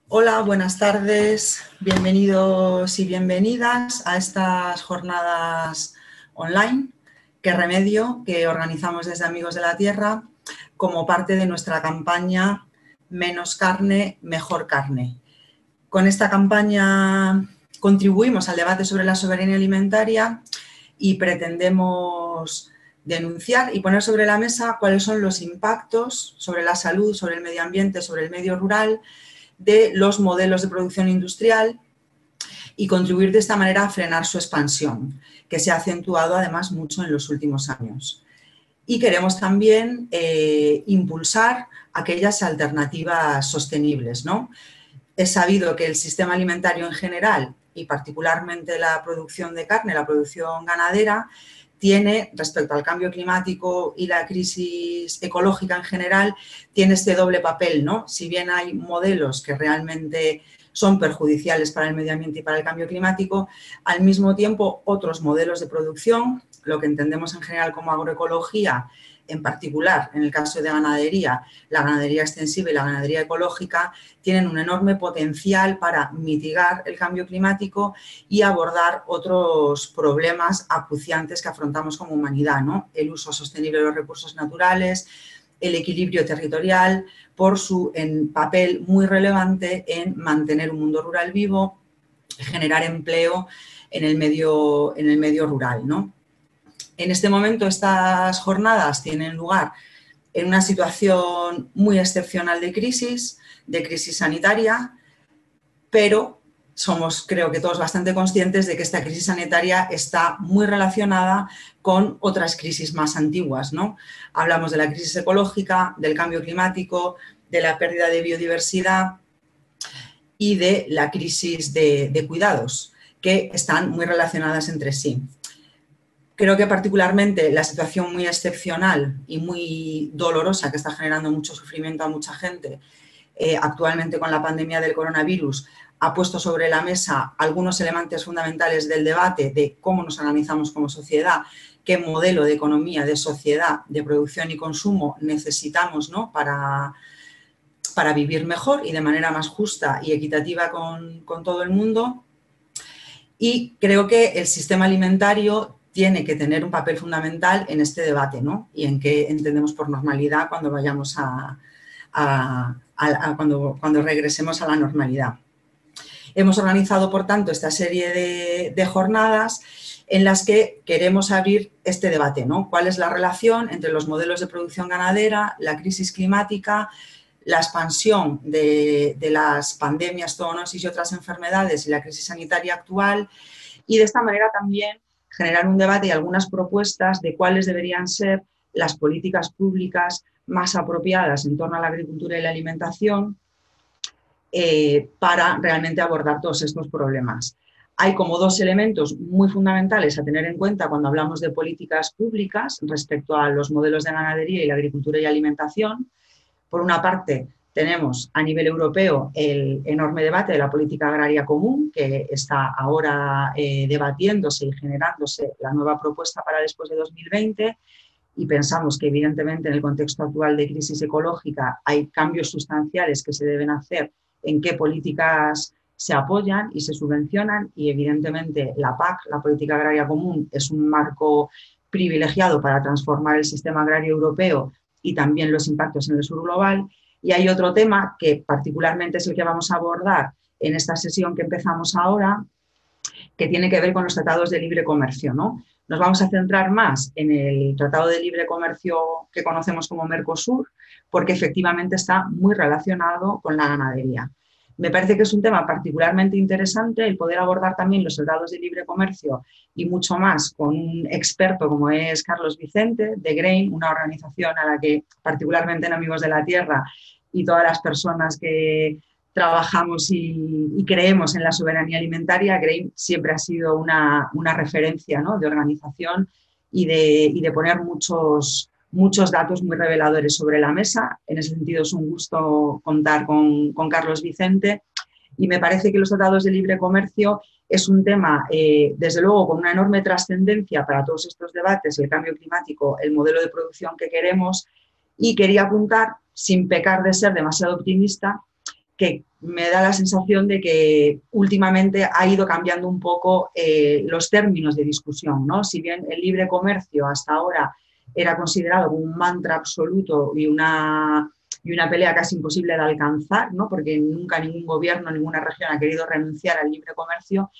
Hola, buenas tardes, bienvenidos y bienvenidas a estas jornadas online, Qué Remedio, que organizamos desde Amigos de la Tierra como parte de nuestra campaña Menos carne, mejor carne. Con esta campaña contribuimos al debate sobre la soberanía alimentaria y pretendemos denunciar y poner sobre la mesa cuáles son los impactos sobre la salud, sobre el medio ambiente, sobre el medio rural de los modelos de producción industrial y contribuir de esta manera a frenar su expansión, que se ha acentuado además mucho en los últimos años. Y queremos también impulsar aquellas alternativas sostenibles, ¿no? Es sabido que el sistema alimentario en general y particularmente la producción de carne, la producción ganadera, tiene, respecto al cambio climático y la crisis ecológica en general, tiene este doble papel, ¿no? Si bien hay modelos que realmente son perjudiciales para el medio ambiente y para el cambio climático, al mismo tiempo otros modelos de producción, lo que entendemos en general como agroecología, en particular en el caso de ganadería, la ganadería extensiva y la ganadería ecológica, tienen un enorme potencial para mitigar el cambio climático y abordar otros problemas acuciantes que afrontamos como humanidad, ¿no? El uso sostenible de los recursos naturales, el equilibrio territorial, por su papel muy relevante en mantener un mundo rural vivo, generar empleo en el medio rural, ¿no? En este momento estas jornadas tienen lugar en una situación muy excepcional de crisis sanitaria, pero somos, creo que todos, bastante conscientes de que esta crisis sanitaria está muy relacionada con otras crisis más antiguas, ¿no? Hablamos de la crisis ecológica, del cambio climático, de la pérdida de biodiversidad y de la crisis de cuidados, que están muy relacionadas entre sí. Creo que particularmente la situación muy excepcional y muy dolorosa que está generando mucho sufrimiento a mucha gente actualmente con la pandemia del coronavirus ha puesto sobre la mesa algunos elementos fundamentales del debate de cómo nos organizamos como sociedad, qué modelo de economía, de sociedad, de producción y consumo necesitamos, ¿no? para vivir mejor y de manera más justa y equitativa con todo el mundo. Y creo que el sistema alimentario tiene que tener un papel fundamental en este debate, ¿no? Y en qué entendemos por normalidad cuando vayamos cuando regresemos a la normalidad. Hemos organizado, por tanto, esta serie de jornadas en las que queremos abrir este debate, ¿no? ¿Cuál es la relación entre los modelos de producción ganadera, la crisis climática, la expansión de las pandemias, zoonosis y otras enfermedades y la crisis sanitaria actual? Y de esta manera también generar un debate y algunas propuestas de cuáles deberían ser las políticas públicas más apropiadas en torno a la agricultura y la alimentación para realmente abordar todos estos problemas. Hay como dos elementos muy fundamentales a tener en cuenta cuando hablamos de políticas públicas respecto a los modelos de ganadería y la agricultura y alimentación. Por una parte, tenemos a nivel europeo el enorme debate de la política agraria común, que está ahora debatiéndose y generándose la nueva propuesta para después de 2020, y pensamos que evidentemente en el contexto actual de crisis ecológica hay cambios sustanciales que se deben hacer en qué políticas se apoyan y se subvencionan, y evidentemente la PAC, la Política Agraria Común, es un marco privilegiado para transformar el sistema agrario europeo y también los impactos en el sur global. Y hay otro tema que particularmente es el que vamos a abordar en esta sesión que empezamos ahora, que tiene que ver con los tratados de libre comercio, ¿no? Nos vamos a centrar más en el Tratado de Libre Comercio que conocemos como Mercosur, porque efectivamente está muy relacionado con la ganadería. Me parece que es un tema particularmente interesante el poder abordar también los tratados de libre comercio y mucho más con un experto como es Carlos Vicente de GRAIN, una organización a la que particularmente en Amigos de la Tierra y todas las personas que trabajamos y creemos en la soberanía alimentaria. GRAIN siempre ha sido una referencia, ¿no?, de organización y de poner muchos datos muy reveladores sobre la mesa. En ese sentido es un gusto contar con Carlos Vicente, y me parece que los tratados de libre comercio es un tema, desde luego, con una enorme trascendencia para todos estos debates, el cambio climático, el modelo de producción que queremos, y quería apuntar, sin pecar de ser demasiado optimista, que me da la sensación de que últimamente ha ido cambiando un poco los términos de discusión, ¿no? Si bien el libre comercio hasta ahora era considerado como un mantra absoluto y una pelea casi imposible de alcanzar, ¿no? Porque nunca ningún gobierno, ninguna región ha querido renunciar al libre comercio,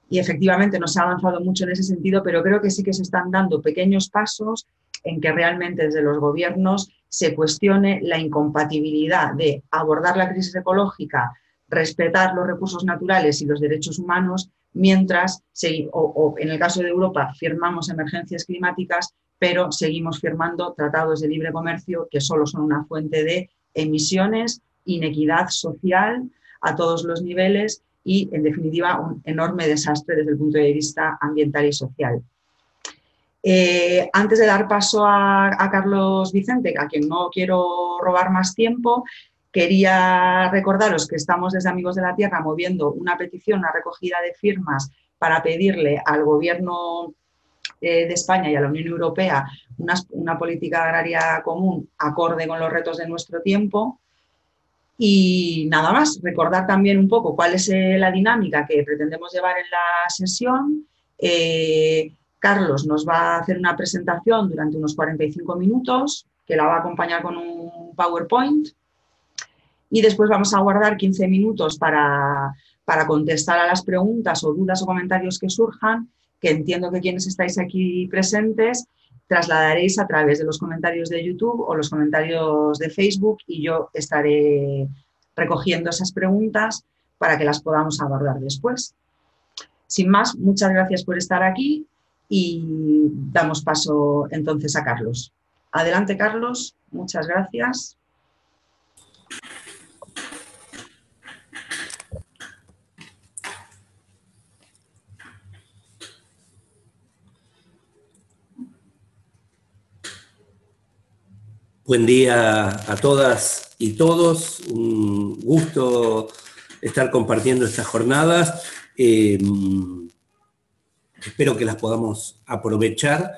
y efectivamente no se ha avanzado mucho en ese sentido, pero creo que sí que se están dando pequeños pasos en que realmente desde los gobiernos se cuestione la incompatibilidad de abordar la crisis ecológica, respetar los recursos naturales y los derechos humanos, mientras, o en el caso de Europa, firmamos emergencias climáticas, pero seguimos firmando tratados de libre comercio que solo son una fuente de emisiones, inequidad social a todos los niveles y, en definitiva, un enorme desastre desde el punto de vista ambiental y social. Antes de dar paso a Carlos Vicente, a quien no quiero robar más tiempo, quería recordaros que estamos desde Amigos de la Tierra moviendo una petición, una recogida de firmas para pedirle al Gobierno de España y a la Unión Europea una política agraria común acorde con los retos de nuestro tiempo. Y nada más, recordar también un poco cuál es la dinámica que pretendemos llevar en la sesión. Carlos nos va a hacer una presentación durante unos 45 minutos, que la va a acompañar con un PowerPoint, y después vamos a guardar 15 minutos para contestar a las preguntas o dudas o comentarios que surjan, que entiendo que quienes estáis aquí presentes trasladaréis a través de los comentarios de YouTube o los comentarios de Facebook, y yo estaré recogiendo esas preguntas para que las podamos abordar después. Sin más, muchas gracias por estar aquí y damos paso entonces a Carlos. Adelante, Carlos. Muchas gracias. Buen día a todas y todos, un gusto estar compartiendo estas jornadas. Espero que las podamos aprovechar.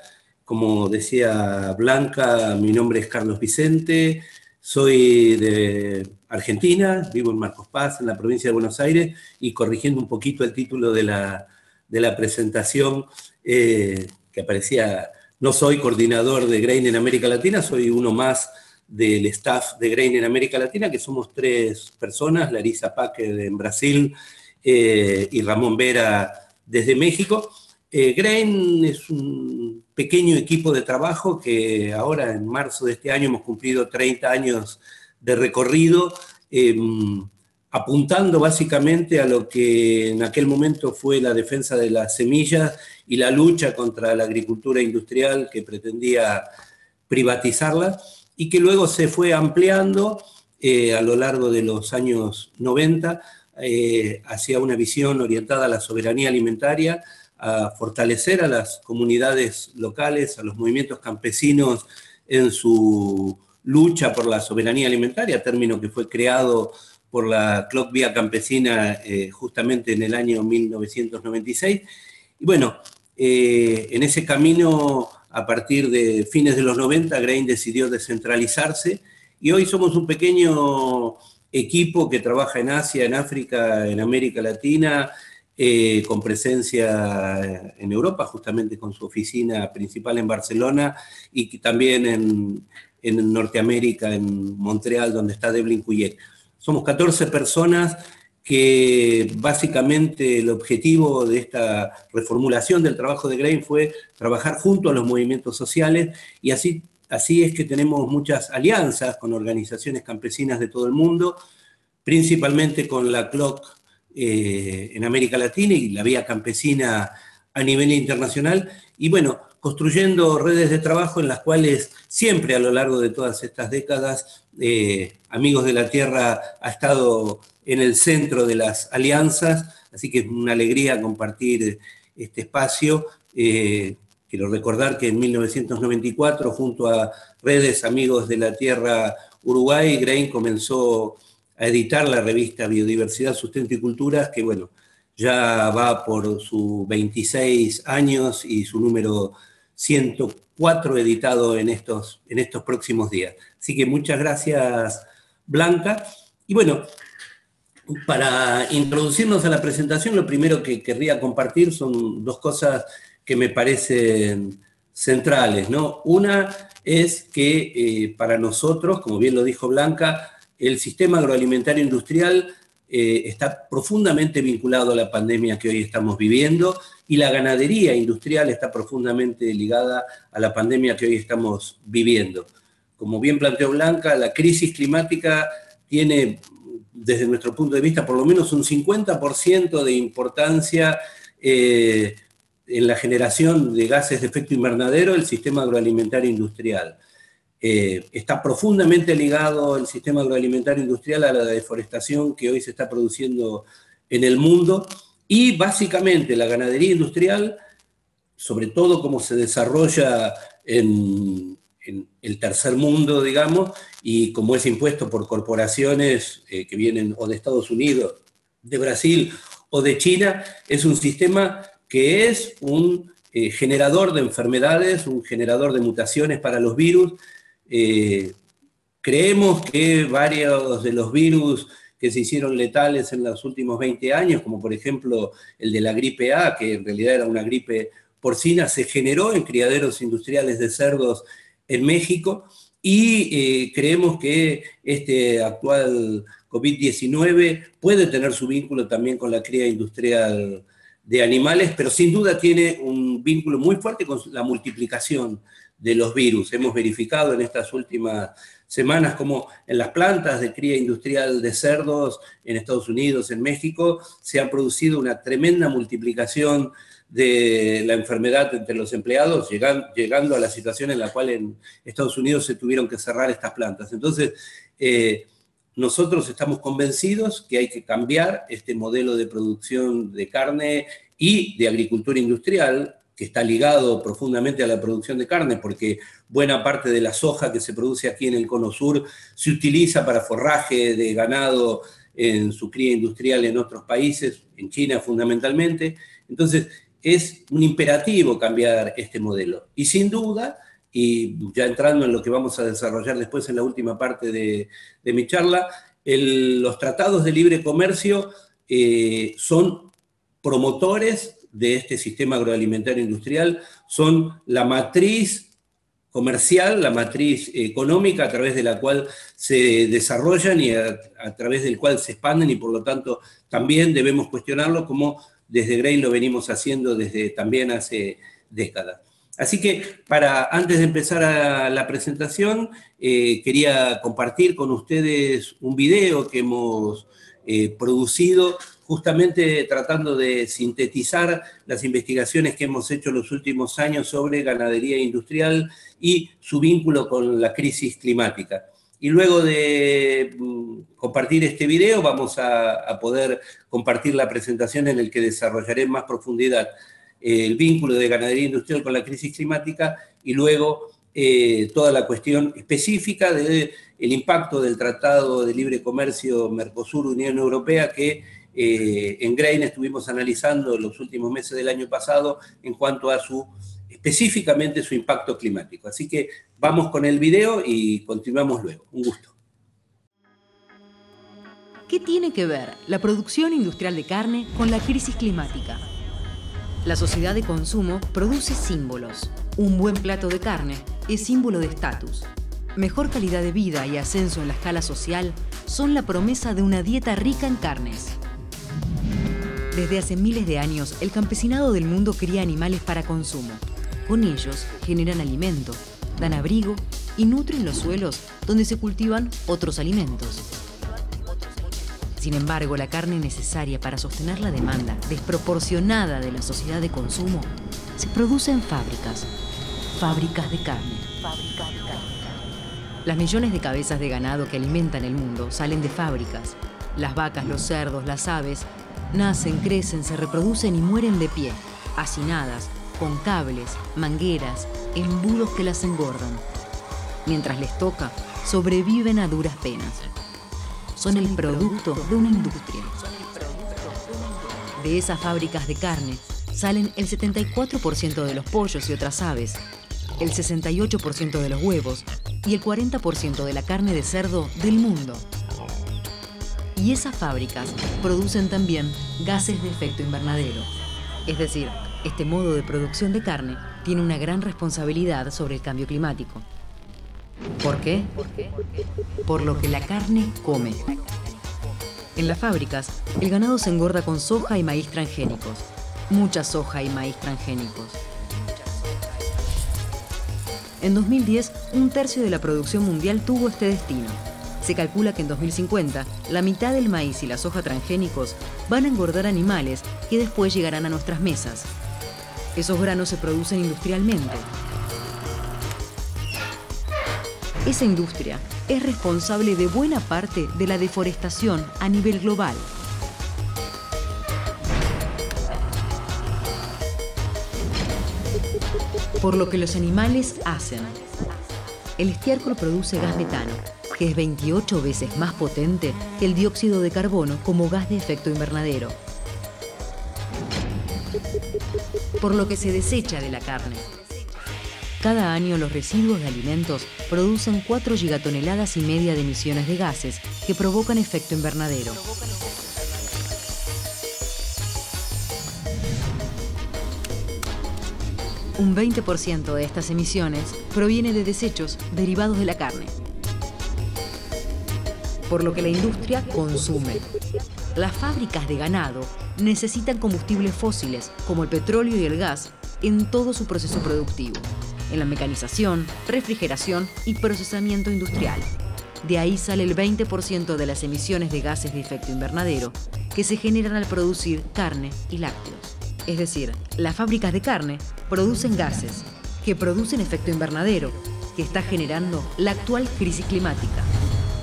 Como decía Blanca, mi nombre es Carlos Vicente, soy de Argentina, vivo en Marcos Paz, en la provincia de Buenos Aires, y corrigiendo un poquito el título de la presentación que aparecía. No soy coordinador de GRAIN en América Latina, soy uno más del staff de GRAIN en América Latina, que somos 3 personas, Larisa Paque en Brasil y Ramón Vera desde México. GRAIN es un pequeño equipo de trabajo que ahora en marzo de este año hemos cumplido 30 años de recorrido, apuntando básicamente a lo que en aquel momento fue la defensa de las semillas y la lucha contra la agricultura industrial que pretendía privatizarla y que luego se fue ampliando a lo largo de los años 90 hacia una visión orientada a la soberanía alimentaria, a fortalecer a las comunidades locales, a los movimientos campesinos en su lucha por la soberanía alimentaria, término que fue creado por la CLOC Vía Campesina justamente en el año 1996. Y bueno, en ese camino, a partir de fines de los 90, GRAIN decidió descentralizarse y hoy somos un pequeño equipo que trabaja en Asia, en África, en América Latina, con presencia en Europa, justamente con su oficina principal en Barcelona, y también en Norteamérica, en Montreal, donde está Devlin Kuyek. Somos 14 personas que básicamente el objetivo de esta reformulación del trabajo de GRAIN fue trabajar junto a los movimientos sociales, y así es que tenemos muchas alianzas con organizaciones campesinas de todo el mundo, principalmente con la CLOC en América Latina y la Vía Campesina a nivel internacional, y bueno, construyendo redes de trabajo en las cuales siempre a lo largo de todas estas décadas Amigos de la Tierra ha estado en el centro de las alianzas, así que es una alegría compartir este espacio. Quiero recordar que en 1994, junto a Redes Amigos de la Tierra Uruguay, GRAIN comenzó a editar la revista Biodiversidad, Sustento y Culturas, que bueno, ya va por sus 26 años y su número 104 editado en estos próximos días. Así que muchas gracias, Blanca. Y bueno, Para introducirnos a la presentación, lo primero que querría compartir son dos cosas que me parecen centrales, ¿no? Una es que para nosotros, como bien lo dijo Blanca, el sistema agroalimentario industrial está profundamente vinculado a la pandemia que hoy estamos viviendo, y la ganadería industrial está profundamente ligada a la pandemia que hoy estamos viviendo. Como bien planteó Blanca, la crisis climática tiene, desde nuestro punto de vista, por lo menos un 50% de importancia en la generación de gases de efecto invernadero del sistema agroalimentario industrial. Está profundamente ligado el sistema agroalimentario industrial a la deforestación que hoy se está produciendo en el mundo, y básicamente la ganadería industrial, sobre todo como se desarrolla en el tercer mundo, digamos, y como es impuesto por corporaciones que vienen o de Estados Unidos, de Brasil o de China, es un sistema que es un generador de enfermedades, un generador de mutaciones para los virus. Creemos que varios de los virus que se hicieron letales en los últimos 20 años, como por ejemplo el de la gripe A, que en realidad era una gripe porcina, se generó en criaderos industriales de cerdos en México, y creemos que este actual COVID-19 puede tener su vínculo también con la cría industrial de animales, pero sin duda tiene un vínculo muy fuerte con la multiplicación de los virus. Hemos verificado en estas últimas semanas como en las plantas de cría industrial de cerdos en Estados Unidos, en México, se ha producido una tremenda multiplicación de la enfermedad entre los empleados, llegando a la situación en la cual en Estados Unidos se tuvieron que cerrar estas plantas. Entonces, nosotros estamos convencidos que hay que cambiar este modelo de producción de carne y de agricultura industrial, que está ligado profundamente a la producción de carne, porque buena parte de la soja que se produce aquí en el Cono Sur se utiliza para forraje de ganado en su cría industrial en otros países, en China fundamentalmente. Entonces, es un imperativo cambiar este modelo. Y sin duda, y ya entrando en lo que vamos a desarrollar después en la última parte de mi charla, los tratados de libre comercio son promotores de este sistema agroalimentario industrial, son la matriz comercial, la matriz económica a través de la cual se desarrollan y a través del cual se expanden, y por lo tanto también debemos cuestionarlo, como desde Grain lo venimos haciendo desde también hace décadas. Así que antes de empezar a la presentación, quería compartir con ustedes un video que hemos producido justamente tratando de sintetizar las investigaciones que hemos hecho en los últimos años sobre ganadería industrial y su vínculo con la crisis climática. Y luego de compartir este video vamos a poder compartir la presentación en la que desarrollaré en más profundidad el vínculo de ganadería industrial con la crisis climática, y luego toda la cuestión específica del impacto del Tratado de Libre Comercio Mercosur-Unión Europea que en Grain estuvimos analizando en los últimos meses del año pasado en cuanto a específicamente su impacto climático. Así que vamos con el video y continuamos luego. Un gusto. ¿Qué tiene que ver la producción industrial de carne con la crisis climática? La sociedad de consumo produce símbolos. Un buen plato de carne es símbolo de estatus. Mejor calidad de vida y ascenso en la escala social son la promesa de una dieta rica en carnes. Desde hace miles de años, el campesinado del mundo cría animales para consumo. Con ellos generan alimento, dan abrigo y nutren los suelos donde se cultivan otros alimentos. Sin embargo, la carne necesaria para sostener la demanda desproporcionada de la sociedad de consumo se produce en fábricas de carne. Las millones de cabezas de ganado que alimentan el mundo salen de fábricas. Las vacas, los cerdos, las aves nacen, crecen, se reproducen y mueren de pie, hacinadas, con cables, mangueras, embudos que las engordan. Mientras les toca, sobreviven a duras penas. Son el producto de una industria. De esas fábricas de carne salen el 74% de los pollos y otras aves, el 68% de los huevos y el 40% de la carne de cerdo del mundo. Y esas fábricas producen también gases de efecto invernadero. Es decir, este modo de producción de carne tiene una gran responsabilidad sobre el cambio climático. ¿Por qué? Por lo que la carne come. En las fábricas, el ganado se engorda con soja y maíz transgénicos. Mucha soja y maíz transgénicos. En 2010, un tercio de la producción mundial tuvo este destino. Se calcula que en 2050, la mitad del maíz y la soja transgénicos van a engordar animales que después llegarán a nuestras mesas. Esos granos se producen industrialmente. Esa industria es responsable de buena parte de la deforestación a nivel global. Por lo que los animales hacen. El estiércol produce gas metano, que es 28 veces más potente que el dióxido de carbono como gas de efecto invernadero. Por lo que se desecha de la carne. Cada año los residuos de alimentos producen 4,5 gigatoneladas de emisiones de gases que provocan efecto invernadero. Un 20% de estas emisiones proviene de desechos derivados de la carne. Por lo que la industria consume. Las fábricas de ganado necesitan combustibles fósiles, como el petróleo y el gas, en todo su proceso productivo, en la mecanización, refrigeración y procesamiento industrial. De ahí sale el 20% de las emisiones de gases de efecto invernadero que se generan al producir carne y lácteos. Es decir, las fábricas de carne producen gases que producen efecto invernadero, que está generando la actual crisis climática.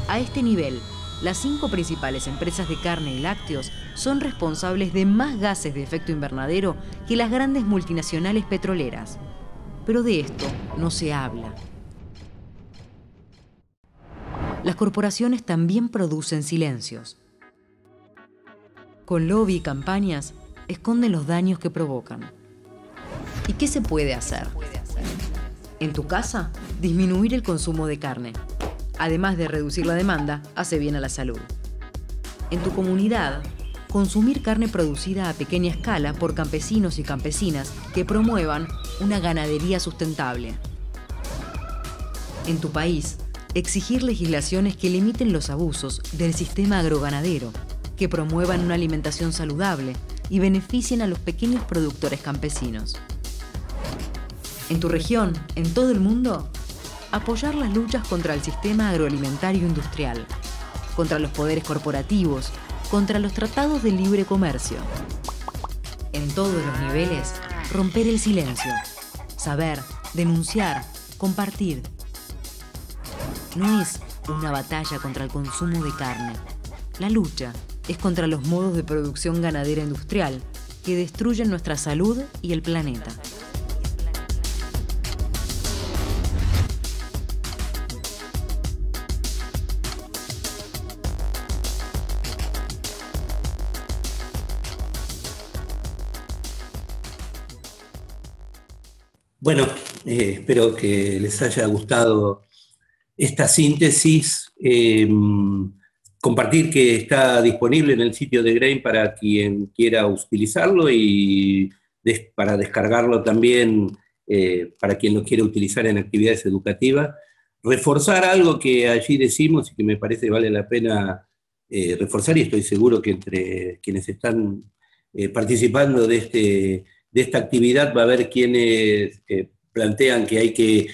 A este nivel, las 5 principales empresas de carne y lácteos son responsables de más gases de efecto invernadero que las grandes multinacionales petroleras. Pero de esto no se habla. Las corporaciones también producen silencios. Con lobby y campañas, esconden los daños que provocan. ¿Y qué se puede hacer? En tu casa, disminuir el consumo de carne. Además de reducir la demanda, hace bien a la salud. En tu comunidad, consumir carne producida a pequeña escala por campesinos y campesinas que promuevan una ganadería sustentable. En tu país, exigir legislaciones que limiten los abusos del sistema agroganadero, que promuevan una alimentación saludable y beneficien a los pequeños productores campesinos. En tu región, en todo el mundo, apoyar las luchas contra el sistema agroalimentario industrial, contra los poderes corporativos, contra los tratados de libre comercio. En todos los niveles, romper el silencio, saber, denunciar, compartir. No es una batalla contra el consumo de carne. La lucha es contra los modos de producción ganadera industrial que destruyen nuestra salud y el planeta. Bueno, espero que les haya gustado esta síntesis. Compartir que está disponible en el sitio de Grain para quien quiera utilizarlo y para descargarlo también para quien lo quiera utilizar en actividades educativas. Reforzar algo que allí decimos y que me parece vale la pena reforzar, y estoy seguro que entre quienes están participando de esta actividad va a haber quienes plantean que hay que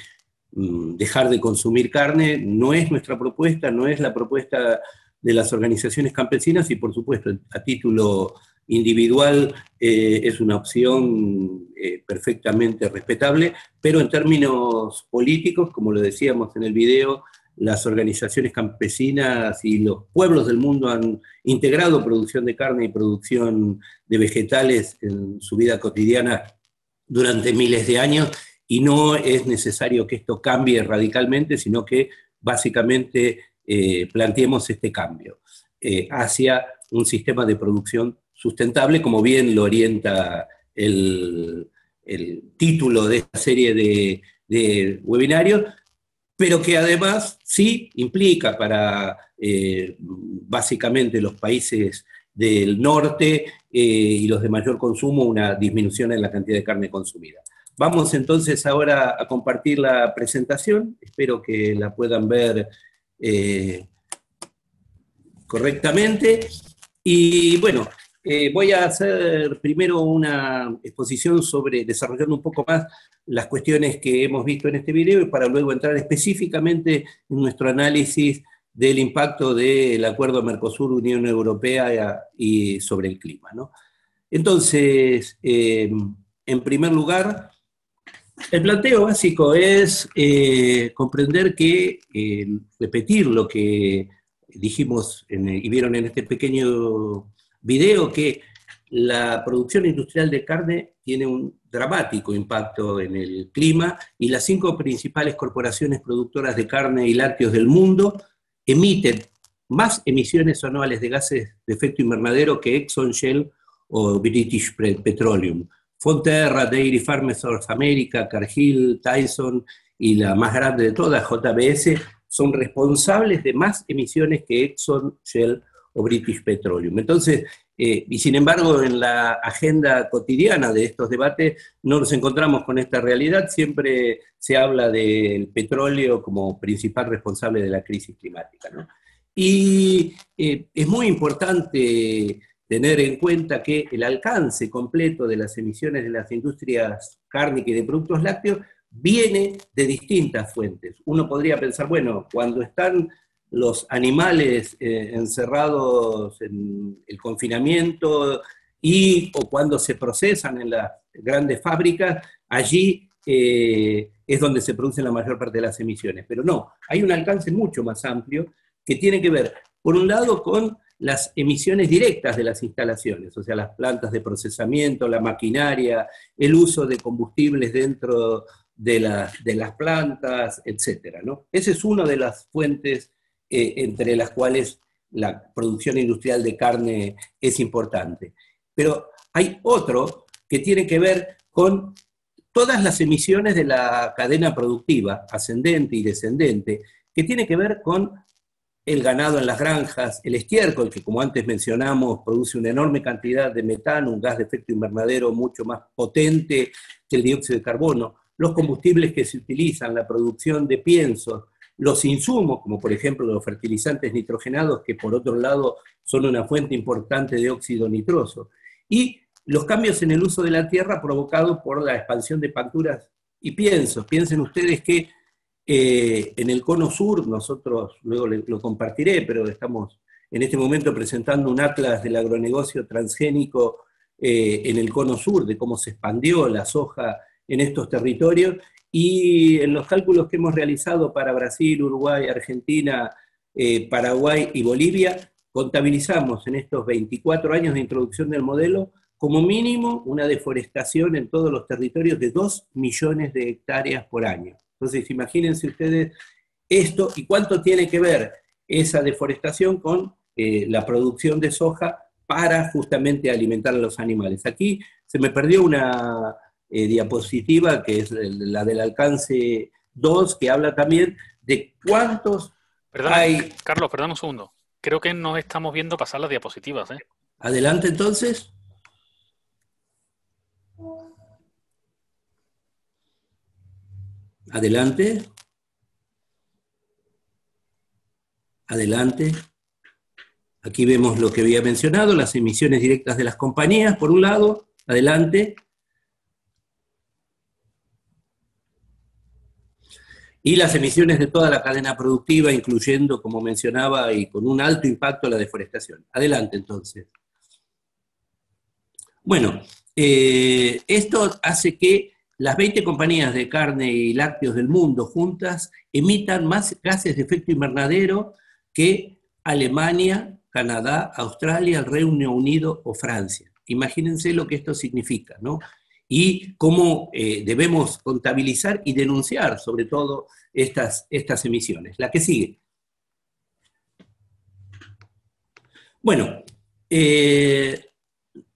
dejar de consumir carne. No es nuestra propuesta, no es la propuesta de las organizaciones campesinas, y por supuesto a título individual es una opción perfectamente respetable, pero en términos políticos, como lo decíamos en el video, las organizaciones campesinas y los pueblos del mundo han integrado producción de carne y producción de vegetales en su vida cotidiana durante miles de años, y no es necesario que esto cambie radicalmente, sino que básicamente planteemos este cambio hacia un sistema de producción sustentable, como bien lo orienta el título de esta serie de webinarios, pero que además sí implica para básicamente los países del norte y los de mayor consumo una disminución en la cantidad de carne consumida. Vamos entonces ahora a compartir la presentación, espero que la puedan ver correctamente. Y bueno, voy a hacer primero una exposición sobre, desarrollando un poco más las cuestiones que hemos visto en este video, para luego entrar específicamente en nuestro análisis del impacto del acuerdo Mercosur-Unión Europea y sobre el clima, ¿no? Entonces, en primer lugar, el planteo básico es comprender que, repetir lo que dijimos y vieron en este pequeño video, que la producción industrial de carne tiene un dramático impacto en el clima, y las 5 principales corporaciones productoras de carne y lácteos del mundo emiten más emisiones anuales de gases de efecto invernadero que Exxon, Shell o British Petroleum. Fonterra, Dairy Farmers North America, Cargill, Tyson y la más grande de todas, JBS, son responsables de más emisiones que Exxon, Shell o British Petroleum. Entonces, y sin embargo, en la agenda cotidiana de estos debates no nos encontramos con esta realidad. Siempre se habla del petróleo como principal responsable de la crisis climática, ¿no? Y es muy importante tener en cuenta que el alcance completo de las emisiones de las industrias cárnicas y de productos lácteos viene de distintas fuentes. Uno podría pensar, bueno, cuando están los animales encerrados en el confinamiento o cuando se procesan en las grandes fábricas, allí es donde se producen la mayor parte de las emisiones. Pero no, hay un alcance mucho más amplio que tiene que ver, por un lado, con las emisiones directas de las instalaciones, o sea, las plantas de procesamiento, la maquinaria, el uso de combustibles dentro de las plantas, etcétera, ¿no? Esa es una de las fuentes entre las cuales la producción industrial de carne es importante. Pero hay otro que tiene que ver con todas las emisiones de la cadena productiva, ascendente y descendente, que tiene que ver con el ganado en las granjas, el estiércol, que como antes mencionamos, produce una enorme cantidad de metano, un gas de efecto invernadero mucho más potente que el dióxido de carbono, los combustibles que se utilizan, la producción de piensos, los insumos, como por ejemplo los fertilizantes nitrogenados, que por otro lado son una fuente importante de óxido nitroso, y los cambios en el uso de la tierra provocados por la expansión de facturas y piensos. Piensen ustedes que en el cono sur, nosotros luego lo compartiré, pero estamos en este momento presentando un atlas del agronegocio transgénico en el cono sur, de cómo se expandió la soja en estos territorios, y en los cálculos que hemos realizado para Brasil, Uruguay, Argentina, Paraguay y Bolivia, contabilizamos en estos 24 años de introducción del modelo como mínimo una deforestación en todos los territorios de 2 millones de hectáreas por año. Entonces imagínense ustedes esto y cuánto tiene que ver esa deforestación con la producción de soja para justamente alimentar a los animales. Aquí se me perdió una diapositiva que es la del alcance 2, que habla también de cuántos hay... Carlos, perdón un segundo. Creo que no estamos viendo pasar las diapositivas, ¿eh? Adelante entonces. Adelante. Adelante. Aquí vemos lo que había mencionado, las emisiones directas de las compañías, por un lado. Adelante. Y las emisiones de toda la cadena productiva, incluyendo, como mencionaba, y con un alto impacto, la deforestación. Adelante, entonces. Bueno, esto hace que las 20 compañías de carne y lácteos del mundo juntas emitan más gases de efecto invernadero que Alemania, Canadá, Australia, el Reino Unido o Francia. Imagínense lo que esto significa, ¿no? Y cómo debemos contabilizar y denunciar sobre todo estas emisiones. La que sigue. Bueno,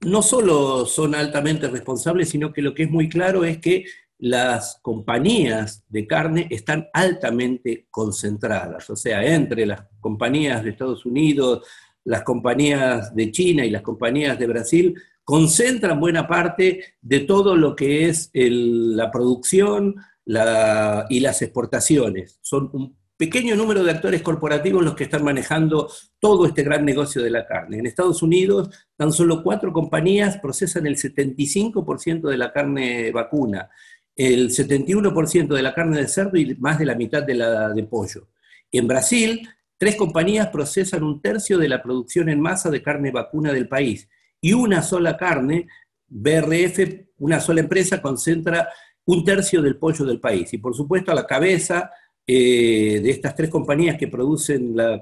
no solo son altamente responsables, sino que lo que es muy claro es que las compañías de carne están altamente concentradas, o sea, entre las compañías de Estados Unidos, las compañías de China y las compañías de Brasil, concentran buena parte de todo lo que es la producción y las exportaciones. Son un pequeño número de actores corporativos los que están manejando todo este gran negocio de la carne. En Estados Unidos, tan solo 4 compañías procesan el 75% de la carne vacuna, el 71% de la carne de cerdo y más de la mitad de la de pollo. En Brasil, 3 compañías procesan 1/3 de la producción en masa de carne vacuna del país, y una sola carne, BRF, una sola empresa, concentra 1/3 del pollo del país. Y por supuesto a la cabeza de estas 3 compañías que producen el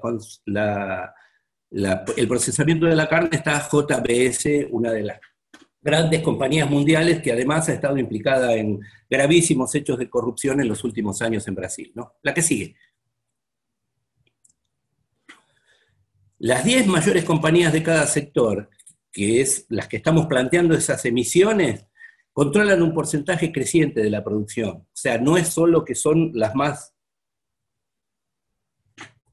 procesamiento de la carne está JBS, una de las grandes compañías mundiales que además ha estado implicada en gravísimos hechos de corrupción en los últimos años en Brasil, ¿no? La que sigue. Las 10 mayores compañías de cada sector, que es las que estamos planteando esas emisiones, controlan un porcentaje creciente de la producción. O sea, no es solo que son las más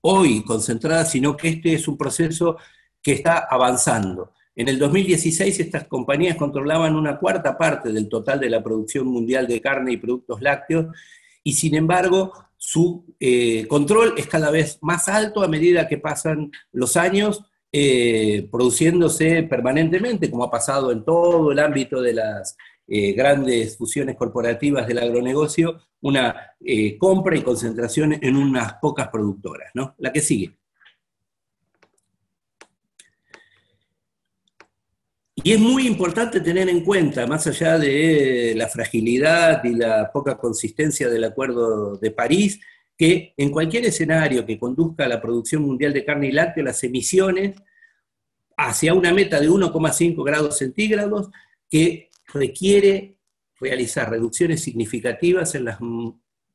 hoy concentradas, sino que este es un proceso que está avanzando. En el 2016 estas compañías controlaban 1/4 parte del total de la producción mundial de carne y productos lácteos, y sin embargo su control es cada vez más alto a medida que pasan los años, produciéndose permanentemente, como ha pasado en todo el ámbito de las grandes fusiones corporativas del agronegocio, una compra y concentración en unas pocas productoras, ¿no? La que sigue. Y es muy importante tener en cuenta, más allá de la fragilidad y la poca consistencia del Acuerdo de París, que en cualquier escenario que conduzca a la producción mundial de carne y lácteos, las emisiones hacia una meta de 1,5 grados centígrados, que requiere realizar reducciones significativas en las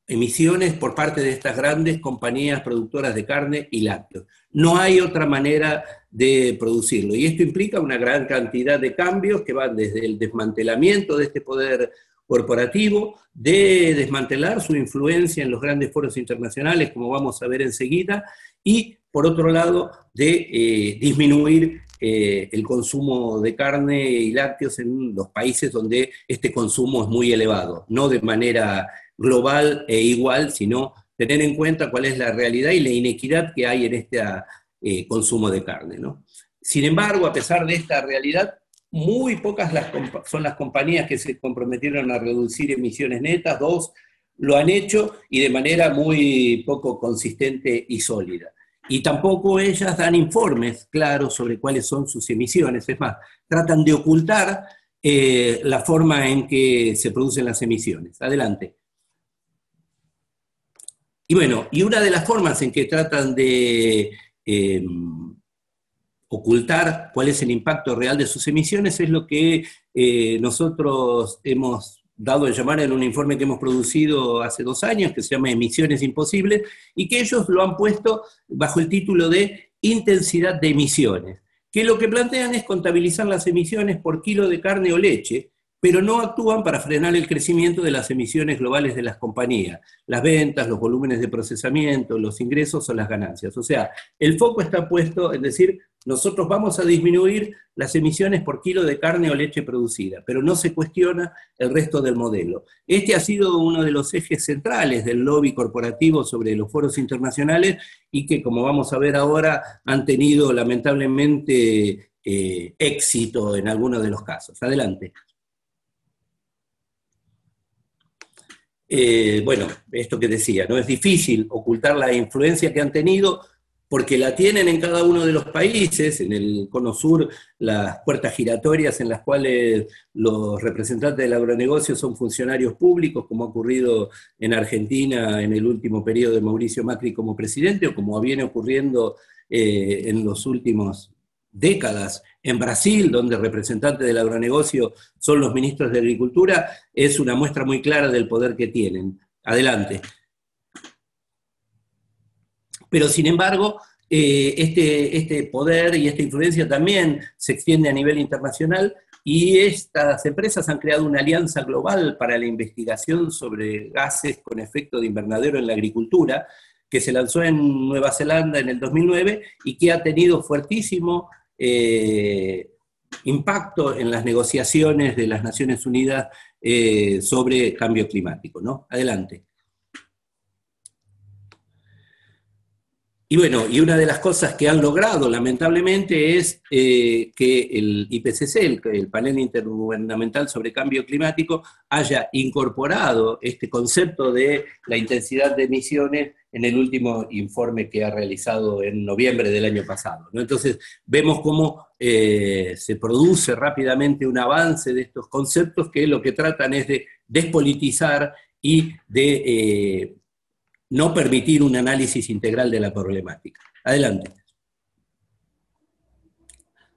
emisiones por parte de estas grandes compañías productoras de carne y lácteos. No hay otra manera de producirlo, y esto implica una gran cantidad de cambios que van desde el desmantelamiento de este poder corporativo, de desmantelar su influencia en los grandes foros internacionales, como vamos a ver enseguida, y por otro lado, de disminuir el consumo de carne y lácteos en los países donde este consumo es muy elevado, no de manera global e igual, sino tener en cuenta cuál es la realidad y la inequidad que hay en este consumo de carne, ¿no? Sin embargo, a pesar de esta realidad, muy pocas son las compañías que se comprometieron a reducir emisiones netas. 2 lo han hecho y de manera muy poco consistente y sólida. Y tampoco ellas dan informes claros sobre cuáles son sus emisiones. Es más, tratan de ocultar la forma en que se producen las emisiones. Adelante. Y bueno, y una de las formas en que tratan de ocultar cuál es el impacto real de sus emisiones es lo que nosotros hemos dado en llamar en un informe que hemos producido hace 2 años, que se llama Emisiones Imposibles, y que ellos lo han puesto bajo el título de intensidad de emisiones, que lo que plantean es contabilizar las emisiones por kilo de carne o leche, pero no actúan para frenar el crecimiento de las emisiones globales de las compañías, las ventas, los volúmenes de procesamiento, los ingresos o las ganancias. O sea, el foco está puesto en decir, nosotros vamos a disminuir las emisiones por kilo de carne o leche producida, pero no se cuestiona el resto del modelo. Este ha sido uno de los ejes centrales del lobby corporativo sobre los foros internacionales y que, como vamos a ver ahora, han tenido lamentablemente éxito en algunos de los casos. Adelante. Bueno, esto que decía, no es difícil ocultar la influencia que han tenido, porque la tienen en cada uno de los países. En el Cono Sur, las puertas giratorias en las cuales los representantes del agronegocio son funcionarios públicos, como ha ocurrido en Argentina en el último periodo de Mauricio Macri como presidente, o como viene ocurriendo en los últimos décadas en Brasil, donde representantes del agronegocio son los ministros de Agricultura, es una muestra muy clara del poder que tienen. Adelante. Pero sin embargo, este poder y esta influencia también se extiende a nivel internacional, y estas empresas han creado una alianza global para la investigación sobre gases con efecto de invernadero en la agricultura, que se lanzó en Nueva Zelanda en el 2009 y que ha tenido fuertísimo impacto en las negociaciones de las Naciones Unidas sobre cambio climático, ¿no? Adelante. Y bueno, y una de las cosas que han logrado, lamentablemente, es que el IPCC, el Panel Intergubernamental sobre Cambio Climático, haya incorporado este concepto de la intensidad de emisiones en el último informe que ha realizado en noviembre del año pasado, ¿no? Entonces, vemos cómo se produce rápidamente un avance de estos conceptos que lo que tratan es de despolitizar y de no permitir un análisis integral de la problemática. Adelante.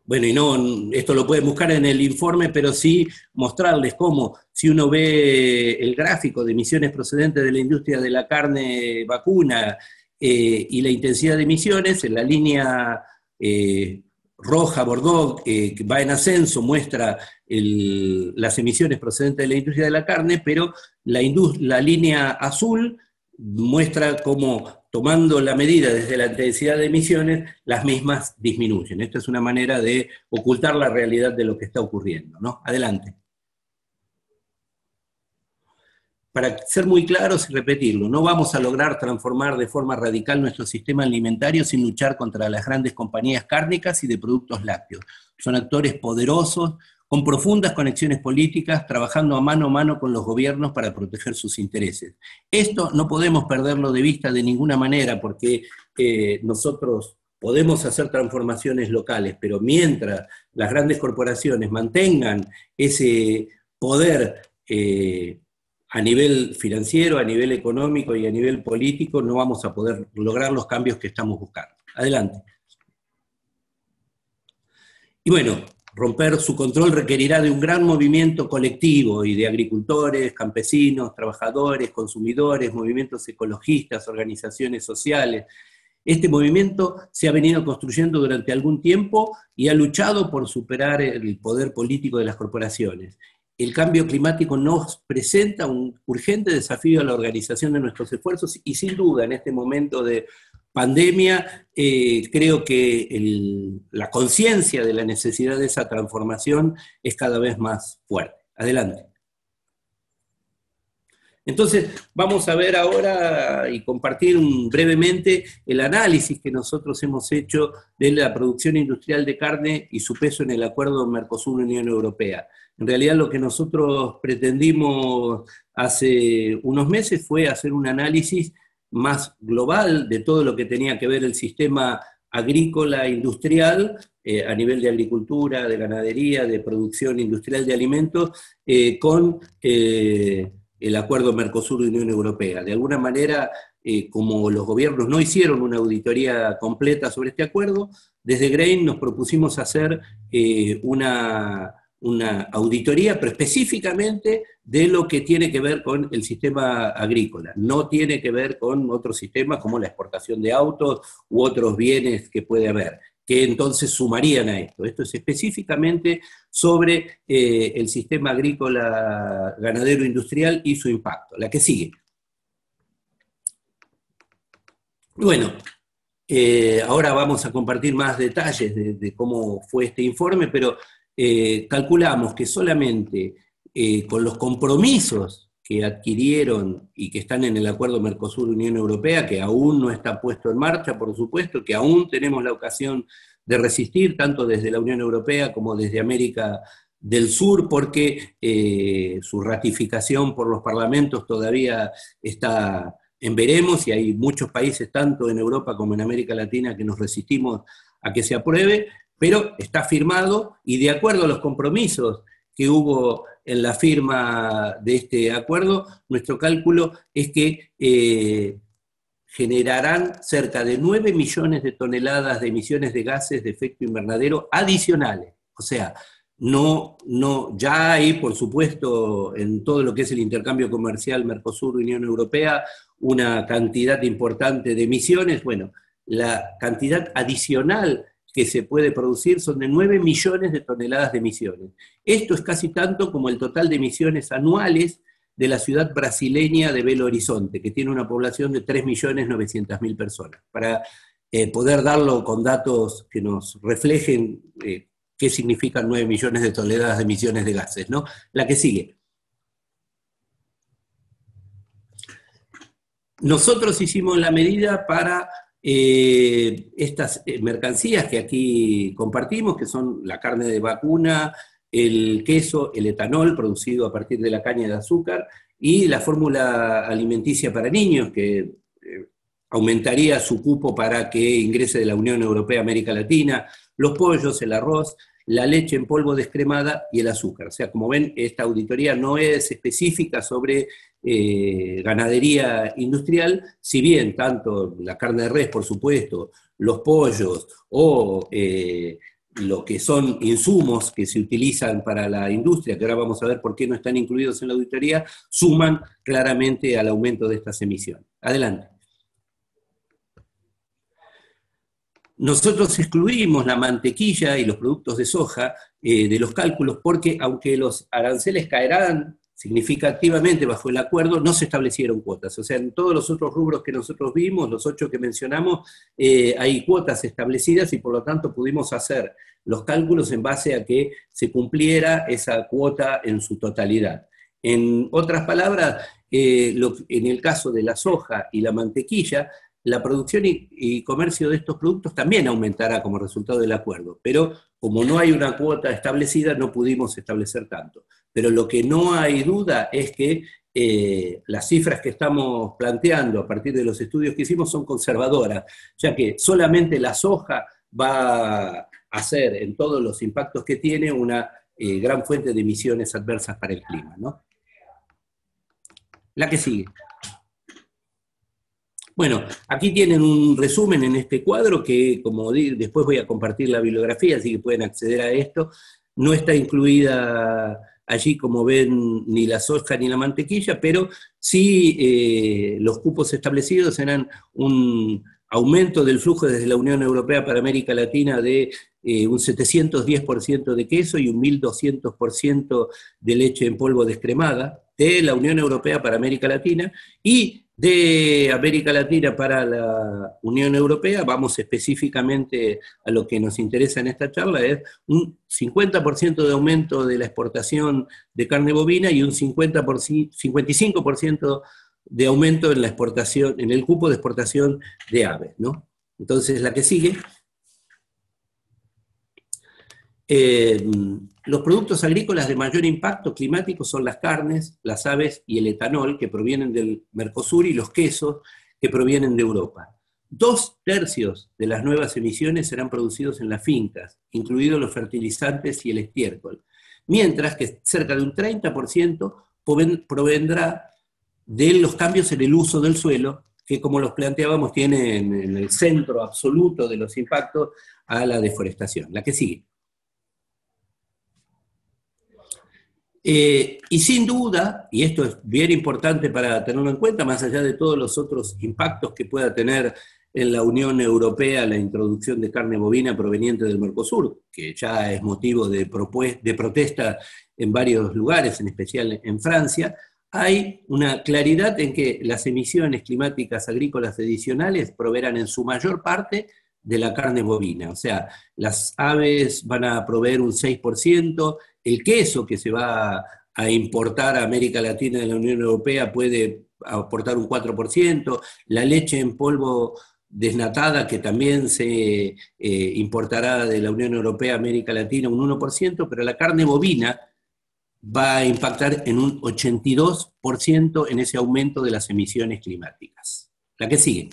Bueno, y no, esto lo pueden buscar en el informe, pero sí mostrarles cómo, si uno ve el gráfico de emisiones procedentes de la industria de la carne vacuna y la intensidad de emisiones, en la línea roja, Bordeaux, que va en ascenso, muestra las emisiones procedentes de la industria de la carne, pero la línea azul muestra cómo, tomando la medida desde la intensidad de emisiones, las mismas disminuyen. Esto es una manera de ocultar la realidad de lo que está ocurriendo, ¿no? Adelante. Para ser muy claros y repetirlo, no vamos a lograr transformar de forma radical nuestro sistema alimentario sin luchar contra las grandes compañías cárnicas y de productos lácteos. Son actores poderosos, con profundas conexiones políticas, trabajando mano a mano con los gobiernos para proteger sus intereses. Esto no podemos perderlo de vista de ninguna manera, porque nosotros podemos hacer transformaciones locales, pero mientras las grandes corporaciones mantengan ese poder a nivel financiero, a nivel económico y a nivel político, no vamos a poder lograr los cambios que estamos buscando. Adelante. Y bueno, romper su control requerirá de un gran movimiento colectivo y de agricultores, campesinos, trabajadores, consumidores, movimientos ecologistas, organizaciones sociales. Este movimiento se ha venido construyendo durante algún tiempo y ha luchado por superar el poder político de las corporaciones. El cambio climático nos presenta un urgente desafío a la organización de nuestros esfuerzos y sin duda en este momento de pandemia creo que la conciencia de la necesidad de esa transformación es cada vez más fuerte. Adelante. Entonces vamos a ver ahora y compartir brevemente el análisis que nosotros hemos hecho de la producción industrial de carne y su peso en el acuerdo Mercosur-Unión Europea. En realidad lo que nosotros pretendimos hace unos meses fue hacer un análisis más global de todo lo que tenía que ver el sistema agrícola industrial a nivel de agricultura, de ganadería, de producción industrial de alimentos con el acuerdo Mercosur-Unión Europea. De alguna manera, como los gobiernos no hicieron una auditoría completa sobre este acuerdo, desde Grain nos propusimos hacer una auditoría, pero específicamente de lo que tiene que ver con el sistema agrícola. No tiene que ver con otros sistemas como la exportación de autos u otros bienes que puede haber, que entonces sumarían a esto. Esto es específicamente sobre el sistema agrícola, ganadero, industrial y su impacto. La que sigue. Bueno, ahora vamos a compartir más detalles de cómo fue este informe, pero calculamos que solamente con los compromisos que adquirieron y que están en el acuerdo Mercosur-Unión Europea, que aún no está puesto en marcha, por supuesto, que aún tenemos la ocasión de resistir, tanto desde la Unión Europea como desde América del Sur, porque su ratificación por los parlamentos todavía está en veremos, y hay muchos países, tanto en Europa como en América Latina, que nos resistimos a que se apruebe, pero está firmado, y de acuerdo a los compromisos que hubo en la firma de este acuerdo, nuestro cálculo es que generarán cerca de 9 millones de toneladas de emisiones de gases de efecto invernadero adicionales. O sea, ya hay, por supuesto, en todo lo que es el intercambio comercial Mercosur-Unión Europea, una cantidad importante de emisiones. Bueno, la cantidad adicional que se puede producir son de 9 millones de toneladas de emisiones. Esto es casi tanto como el total de emisiones anuales de la ciudad brasileña de Belo Horizonte, que tiene una población de 3.900.000 personas, para poder darlo con datos que nos reflejen qué significan 9 millones de toneladas de emisiones de gases, ¿no? La que sigue. Nosotros hicimos la medida para estas mercancías que aquí compartimos, que son la carne de vacuna, el queso, el etanol producido a partir de la caña de azúcar y la fórmula alimenticia para niños, que aumentaría su cupo para que ingrese de la Unión Europea a América Latina, los pollos, el arroz, la leche en polvo descremada y el azúcar. O sea, como ven, esta auditoría no es específica sobre ganadería industrial, si bien tanto la carne de res, por supuesto, los pollos o lo que son insumos que se utilizan para la industria, que ahora vamos a ver por qué no están incluidos en la auditoría, suman claramente al aumento de estas emisiones. Adelante. Nosotros excluimos la mantequilla y los productos de soja de los cálculos porque, aunque los aranceles caerán significativamente bajo el acuerdo, no se establecieron cuotas. O sea, en todos los otros rubros que nosotros vimos, los 8 que mencionamos, hay cuotas establecidas y por lo tanto pudimos hacer los cálculos en base a que se cumpliera esa cuota en su totalidad. En otras palabras, en el caso de la soja y la mantequilla, la producción y comercio de estos productos también aumentará como resultado del acuerdo, pero como no hay una cuota establecida, no pudimos establecer tanto. Pero lo que no hay duda es que las cifras que estamos planteando a partir de los estudios que hicimos son conservadoras, ya que solamente la soja va a ser, en todos los impactos que tiene, una gran fuente de emisiones adversas para el clima, ¿no? La que sigue. Bueno, aquí tienen un resumen en este cuadro que, como después voy a compartir la bibliografía, así que pueden acceder a esto. No está incluida allí, como ven, ni la soja ni la mantequilla, pero sí los cupos establecidos eran un aumento del flujo desde la Unión Europea para América Latina de un 710% de queso y un 1.200% de leche en polvo descremada, de la Unión Europea para América Latina, y de América Latina para la Unión Europea, vamos específicamente a lo que nos interesa en esta charla, es un 50% de aumento de la exportación de carne bovina y un 55% de aumento en la exportación, en el cupo de exportación de aves, ¿no? Entonces, la que sigue. Los productos agrícolas de mayor impacto climático son las carnes, las aves y el etanol, que provienen del Mercosur, y los quesos, que provienen de Europa. 2/3 de las nuevas emisiones serán producidos en las fincas, incluidos los fertilizantes y el estiércol, mientras que cerca de un 30% provendrá de los cambios en el uso del suelo, que, como los planteábamos, tienen en el centro absoluto de los impactos a la deforestación. La que sigue. Y sin duda, y esto es bien importante para tenerlo en cuenta, más allá de todos los otros impactos que pueda tener en la Unión Europea la introducción de carne bovina proveniente del Mercosur, que ya es motivo de protesta en varios lugares, en especial en Francia, hay una claridad en que las emisiones climáticas agrícolas adicionales proveerán en su mayor parte de la carne bovina. O sea, las aves van a proveer un 6%, el queso que se va a importar a América Latina de la Unión Europea puede aportar un 4%, la leche en polvo desnatada, que también se importará de la Unión Europea a América Latina, un 1%, pero la carne bovina va a impactar en un 82% en ese aumento de las emisiones climáticas. La que sigue.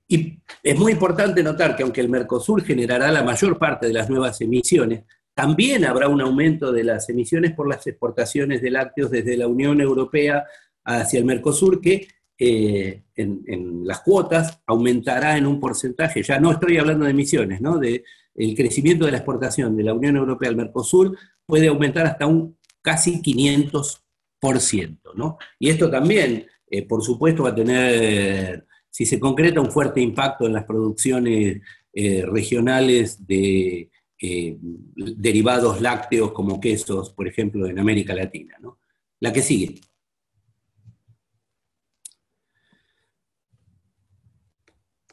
Y es muy importante notar que aunque el Mercosur generará la mayor parte de las nuevas emisiones, también habrá un aumento de las emisiones por las exportaciones de lácteos desde la Unión Europea hacia el Mercosur, que en las cuotas aumentará en un porcentaje, ya no estoy hablando de emisiones, ¿no? El crecimiento de la exportación de la Unión Europea al Mercosur puede aumentar hasta un casi 500%, ¿no? Y esto también, por supuesto, va a tener si se concreta un fuerte impacto en las producciones regionales de derivados lácteos como quesos, por ejemplo, en América Latina, ¿no? La que sigue.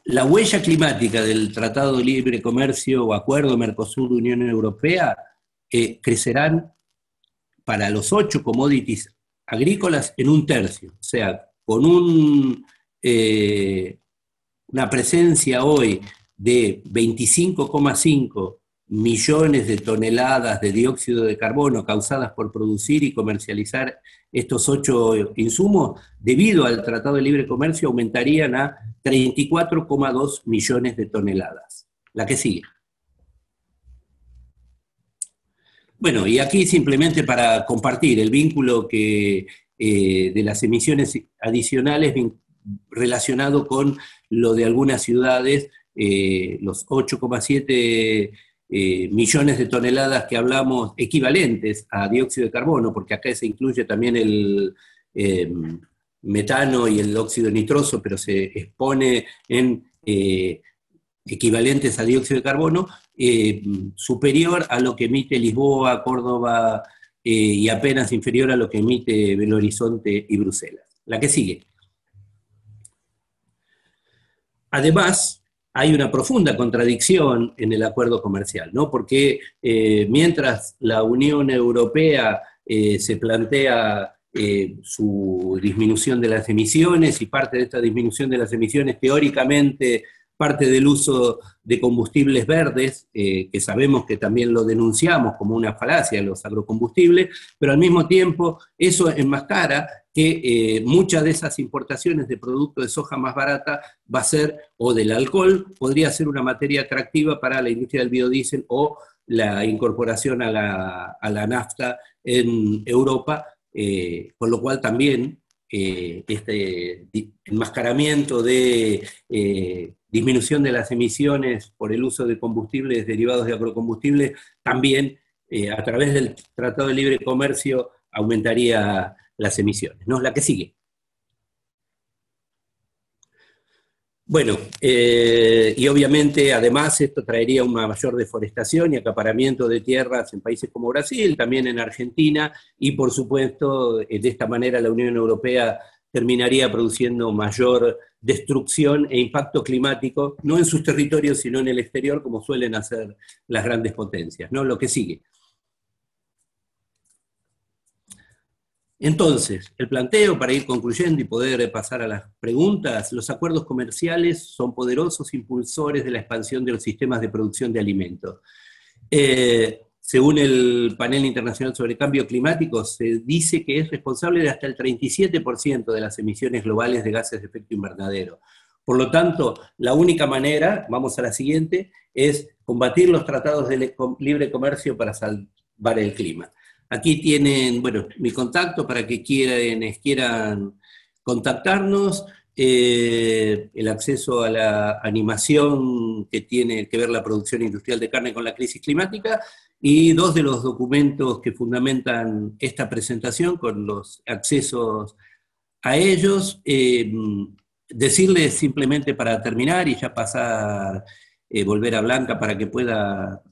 La huella climática del Tratado de Libre Comercio o Acuerdo Mercosur-Unión Europea crecerán para los 8 commodities agrícolas en 1/3, o sea, con una presencia hoy de 25,5 millones de toneladas de dióxido de carbono causadas por producir y comercializar estos 8 insumos, debido al Tratado de Libre Comercio aumentarían a 34,2 millones de toneladas. La que sigue. Bueno, y aquí simplemente para compartir el vínculo que, de las emisiones adicionales relacionado con lo de algunas ciudades, los 8,7 millones de toneladas que hablamos equivalentes a dióxido de carbono, porque acá se incluye también el metano y el óxido nitroso, pero se expone en equivalentes a dióxido de carbono, superior a lo que emite Lisboa, Córdoba, y apenas inferior a lo que emite Belo Horizonte y Bruselas. La que sigue. Además, hay una profunda contradicción en el acuerdo comercial, ¿no? Porque mientras la Unión Europea se plantea su disminución de las emisiones, y parte de esta disminución de las emisiones teóricamente parte del uso de combustibles verdes, que sabemos que también lo denunciamos como una falacia, los agrocombustibles, pero al mismo tiempo eso enmascara que muchas de esas importaciones de productos de soja más barata va a ser, o del alcohol, podría ser una materia atractiva para la industria del biodiesel o la incorporación a la nafta en Europa, con lo cual también este enmascaramiento de disminución de las emisiones por el uso de combustibles derivados de agrocombustibles, también a través del Tratado de Libre Comercio aumentaría las emisiones, ¿no? La que sigue. Bueno, y obviamente además esto traería una mayor deforestación y acaparamiento de tierras en países como Brasil, también en Argentina, y por supuesto de esta manera la Unión Europea terminaría produciendo mayor destrucción e impacto climático, no en sus territorios, sino en el exterior, como suelen hacer las grandes potencias, ¿no? Lo que sigue. Entonces, el planteo, para ir concluyendo y poder pasar a las preguntas: los acuerdos comerciales son poderosos impulsores de la expansión de los sistemas de producción de alimentos. Según el Panel Internacional sobre Cambio Climático, se dice que es responsable de hasta el 37% de las emisiones globales de gases de efecto invernadero. Por lo tanto, la única manera, vamos a la siguiente, es combatir los tratados de libre comercio para salvar el clima. Aquí tienen, bueno, mi contacto para que quieran contactarnos, el acceso a la animación que tiene que ver la producción industrial de carne con la crisis climática, y 2 de los documentos que fundamentan esta presentación con los accesos a ellos. Decirles simplemente para terminar y ya pasar, volver a Blanca para que pueda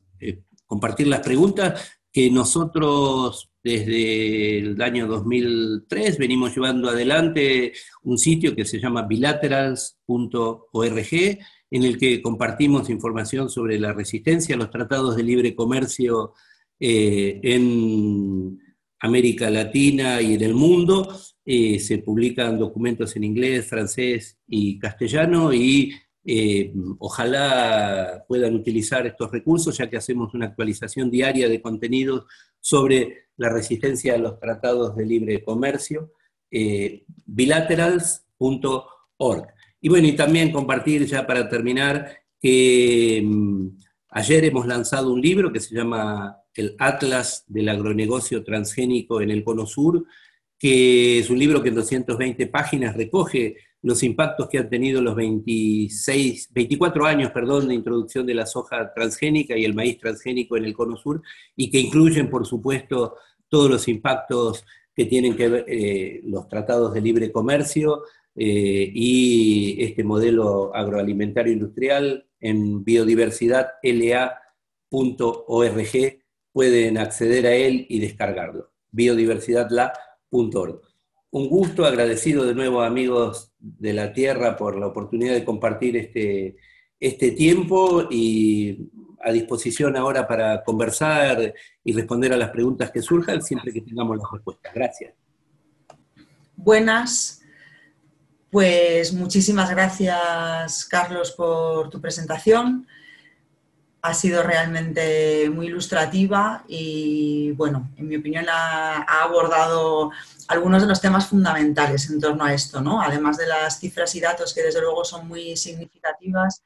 compartir las preguntas, que nosotros desde el año 2003 venimos llevando adelante un sitio que se llama bilaterals.org, en el que compartimos información sobre la resistencia a los tratados de libre comercio en América Latina y en el mundo. Se publican documentos en inglés, francés y castellano, y ojalá puedan utilizar estos recursos, ya que hacemos una actualización diaria de contenidos sobre la resistencia a los tratados de libre comercio, bilaterals.org. Y bueno, y también compartir, ya para terminar, que ayer hemos lanzado un libro que se llama El Atlas del Agronegocio Transgénico en el Cono Sur, que es un libro que en 220 páginas recoge los impactos que han tenido los 24 años de introducción de la soja transgénica y el maíz transgénico en el Cono Sur, y que incluyen, por supuesto, todos los impactos que tienen que ver los tratados de libre comercio, y este modelo agroalimentario industrial en biodiversidadla.org, pueden acceder a él y descargarlo, biodiversidadla.org. Un gusto, agradecido de nuevo, amigos de la Tierra, por la oportunidad de compartir este tiempo, y a disposición ahora para conversar y responder a las preguntas que surjan, siempre que tengamos las respuestas. Gracias. Buenas. Pues muchísimas gracias, Carlos, por tu presentación. Ha sido realmente muy ilustrativa y, bueno, en mi opinión ha abordado algunos de los temas fundamentales en torno a esto, ¿no? Además de las cifras y datos que desde luego son muy significativas.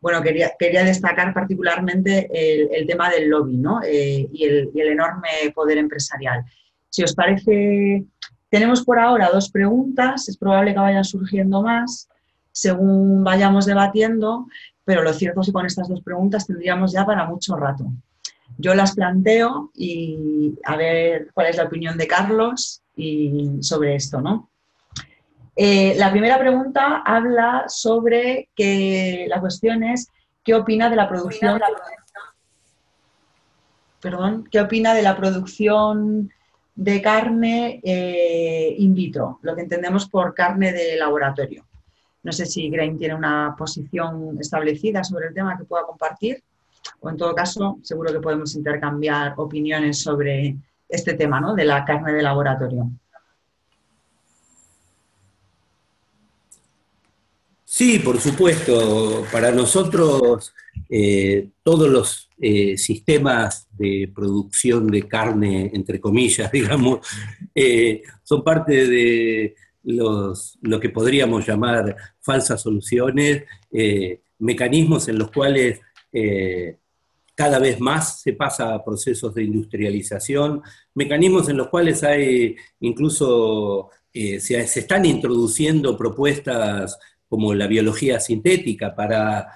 Bueno, quería destacar particularmente el tema del lobby, ¿no? Y el enorme poder empresarial. Si os parece, tenemos por ahora 2 preguntas, es probable que vayan surgiendo más según vayamos debatiendo, pero lo cierto es que con estas 2 preguntas tendríamos ya para mucho rato. Yo las planteo y a ver cuál es la opinión de Carlos sobre esto, ¿no? La primera pregunta habla sobre que la cuestión es ¿qué opina de la producción? ¿Qué opina de la producción de carne in vitro? Lo que entendemos por carne de laboratorio. No sé si Graeme tiene una posición establecida sobre el tema que pueda compartir, o en todo caso seguro que podemos intercambiar opiniones sobre este tema, ¿no? De la carne de laboratorio. Sí, por supuesto. Para nosotros todos los sistemas de producción de carne, entre comillas, digamos, son parte de lo que podríamos llamar falsas soluciones, mecanismos en los cuales cada vez más se pasa a procesos de industrialización, mecanismos en los cuales hay incluso se están introduciendo propuestas como la biología sintética para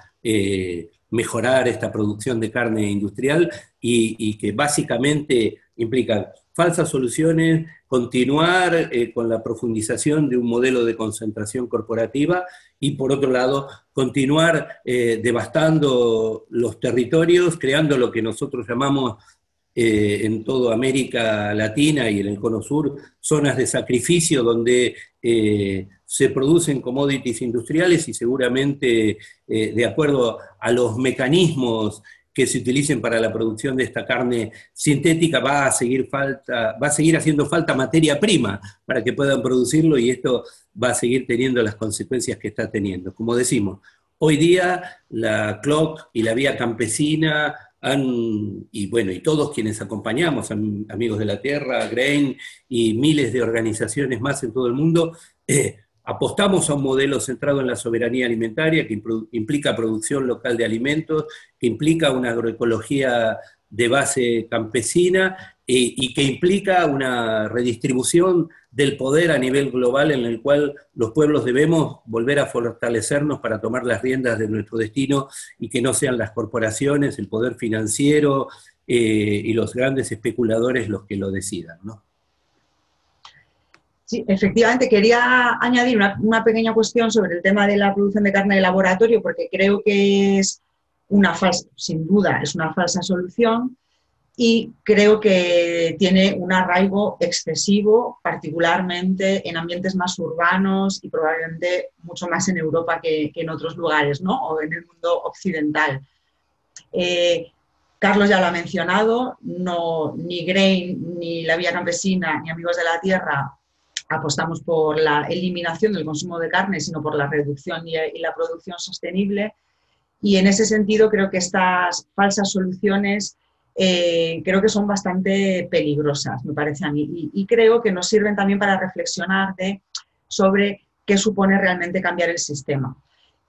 mejorar esta producción de carne industrial, y que básicamente implican falsas soluciones, continuar con la profundización de un modelo de concentración corporativa, y por otro lado, continuar devastando los territorios, creando lo que nosotros llamamos en toda América Latina y en el Cono Sur, zonas de sacrificio donde se producen commodities industriales, y seguramente de acuerdo a los mecanismos que se utilicen para la producción de esta carne sintética va a seguir haciendo falta materia prima para que puedan producirlo, y esto va a seguir teniendo las consecuencias que está teniendo. Como decimos, hoy día la CLOC y la Vía Campesina y todos quienes acompañamos, Amigos de la Tierra, Graeme y miles de organizaciones más en todo el mundo, apostamos a un modelo centrado en la soberanía alimentaria, que implica producción local de alimentos, que implica una agroecología de base campesina y que implica una redistribución del poder a nivel global, en el cual los pueblos debemos volver a fortalecernos para tomar las riendas de nuestro destino, y que no sean las corporaciones, el poder financiero y los grandes especuladores los que lo decidan, ¿no? Sí, efectivamente, quería añadir una pequeña cuestión sobre el tema de la producción de carne de laboratorio, porque creo que es sin duda, es una falsa solución, y creo que tiene un arraigo excesivo, particularmente en ambientes más urbanos y probablemente mucho más en Europa que en otros lugares, ¿no? O en el mundo occidental. Carlos ya lo ha mencionado, ni Graeme, ni la Vía Campesina, ni Amigos de la Tierra apostamos por la eliminación del consumo de carne, sino por la reducción y la producción sostenible. Y en ese sentido creo que estas falsas soluciones creo que son bastante peligrosas, me parece a mí. Y creo que nos sirven también para reflexionar sobre qué supone realmente cambiar el sistema.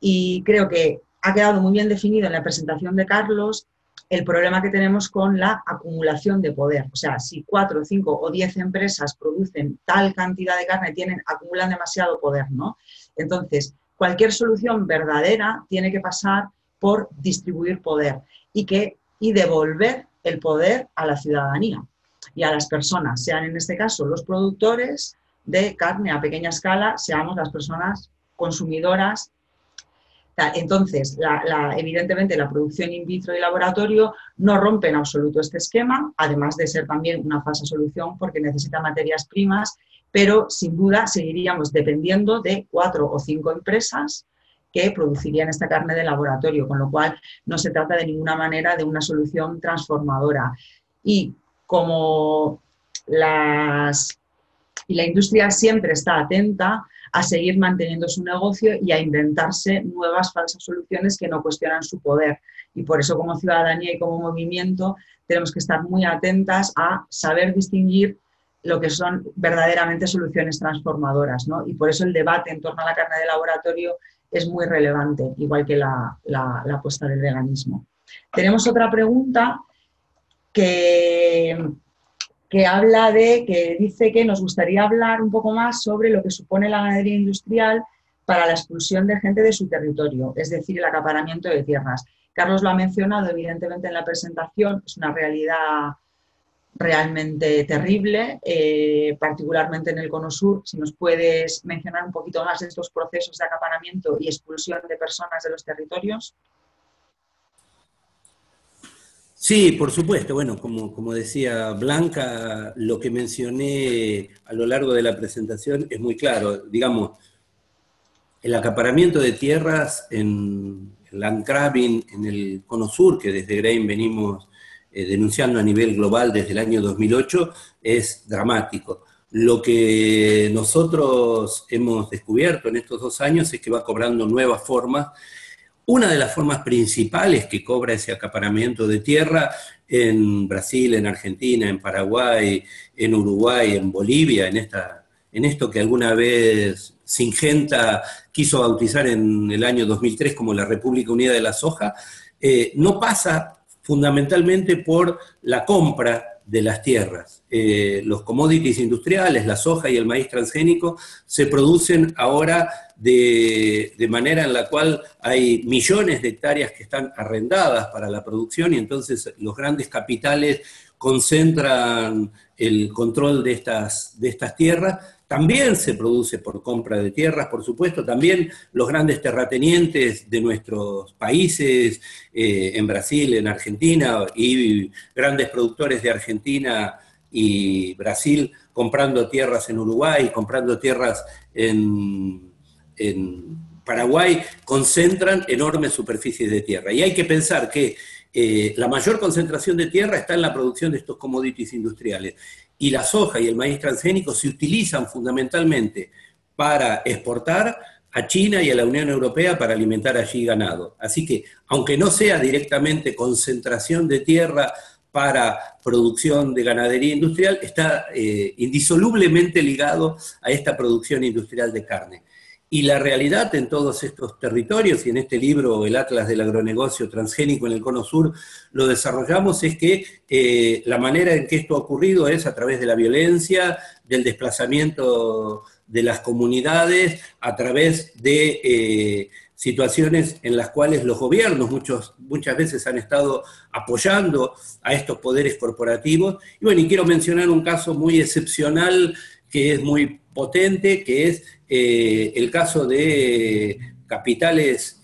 Y creo que ha quedado muy bien definido en la presentación de Carlos el problema que tenemos con la acumulación de poder. O sea, si 4, 5 o 10 empresas producen tal cantidad de carne, acumulan demasiado poder, ¿no? Entonces, cualquier solución verdadera tiene que pasar por distribuir poder y devolver el poder a la ciudadanía y a las personas, sean en este caso los productores, de carne a pequeña escala seamos las personas consumidoras. Entonces, evidentemente, la producción in vitro y laboratorio no rompe en absoluto este esquema, además de ser también una falsa solución porque necesita materias primas, pero sin duda seguiríamos dependiendo de 4 o 5 empresas que producirían esta carne de laboratorio, con lo cual no se trata de ninguna manera de una solución transformadora. Y como la industria siempre está atenta a seguir manteniendo su negocio y a inventarse nuevas falsas soluciones que no cuestionan su poder. Y por eso, como ciudadanía y como movimiento, tenemos que estar muy atentas a saber distinguir lo que son verdaderamente soluciones transformadoras, ¿no? Y por eso el debate en torno a la carne de laboratorio es muy relevante, igual que la apuesta del veganismo. Tenemos otra pregunta que dice que nos gustaría hablar un poco más sobre lo que supone la ganadería industrial para la expulsión de gente de su territorio, es decir, el acaparamiento de tierras. Carlos lo ha mencionado, evidentemente, en la presentación, es una realidad realmente terrible, particularmente en el Cono Sur. Si nos puedes mencionar un poquito más de estos procesos de acaparamiento y expulsión de personas de los territorios. Sí, por supuesto. Bueno, como decía Blanca, lo que mencioné a lo largo de la presentación es muy claro. Digamos, el acaparamiento de tierras en landgrabbing en el Cono Sur, que desde GRAIN venimos denunciando a nivel global desde el año 2008, es dramático. Lo que nosotros hemos descubierto en estos 2 años es que va cobrando nuevas formas. Una de las formas principales que cobra ese acaparamiento de tierra en Brasil, en Argentina, en Paraguay, en Uruguay, en Bolivia, en esto que alguna vez Syngenta quiso bautizar en el año 2003 como la República Unida de la Soja, no pasa fundamentalmente por la compra de las tierras. Los commodities industriales, la soja y el maíz transgénico, se producen ahora de manera en la cual hay millones de hectáreas que están arrendadas para la producción y entonces los grandes capitales concentran el control de estas tierras. También se produce por compra de tierras, por supuesto, también los grandes terratenientes de nuestros países, en Brasil, en Argentina, y grandes productores de Argentina y Brasil comprando tierras en Uruguay, comprando tierras en Paraguay, concentran enormes superficies de tierra. Y hay que pensar que la mayor concentración de tierra está en la producción de estos commodities industriales. Y la soja y el maíz transgénico se utilizan fundamentalmente para exportar a China y a la Unión Europea para alimentar allí ganado. Así que, aunque no sea directamente concentración de tierra para producción de ganadería industrial, está indisolublemente ligado a esta producción industrial de carne. Y la realidad en todos estos territorios, y en este libro, el Atlas del Agronegocio Transgénico en el Cono Sur, lo desarrollamos, es que la manera en que esto ha ocurrido es a través de la violencia, del desplazamiento de las comunidades, a través de situaciones en las cuales los gobiernos muchas veces han estado apoyando a estos poderes corporativos. Y bueno, y quiero mencionar un caso muy excepcional que es muy potente, que es el caso de capitales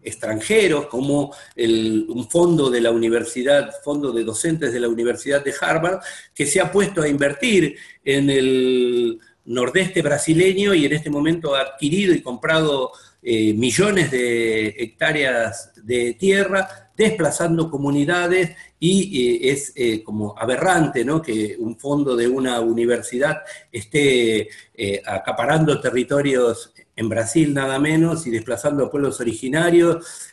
extranjeros, como un fondo de la universidad, fondo de docentes de la Universidad de Harvard, que se ha puesto a invertir en el nordeste brasileño y en este momento ha adquirido y comprado millones de hectáreas de tierra, desplazando comunidades, y es como aberrante, ¿no?, que un fondo de una universidad esté acaparando territorios en Brasil nada menos y desplazando a pueblos originarios,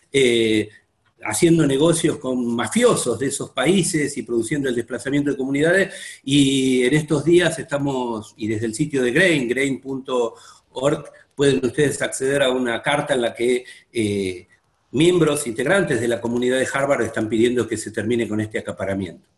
haciendo negocios con mafiosos de esos países y produciendo el desplazamiento de comunidades. Y en estos días estamos, y desde el sitio de GRAIN, grain.org, pueden ustedes acceder a una carta en la que miembros integrantes de la comunidad de Harvard están pidiendo que se termine con este acaparamiento.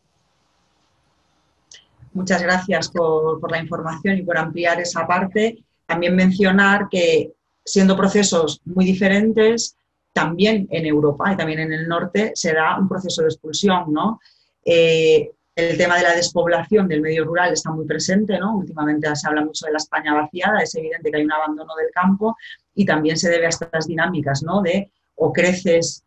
Muchas gracias por la información y por ampliar esa parte. También mencionar que, siendo procesos muy diferentes, también en Europa y también en el norte se da un proceso de expulsión, ¿no? El El tema de la despoblación del medio rural está muy presente, ¿no? Últimamente se habla mucho de la España vaciada, es evidente que hay un abandono del campo y también se debe a estas dinámicas, ¿no? De o creces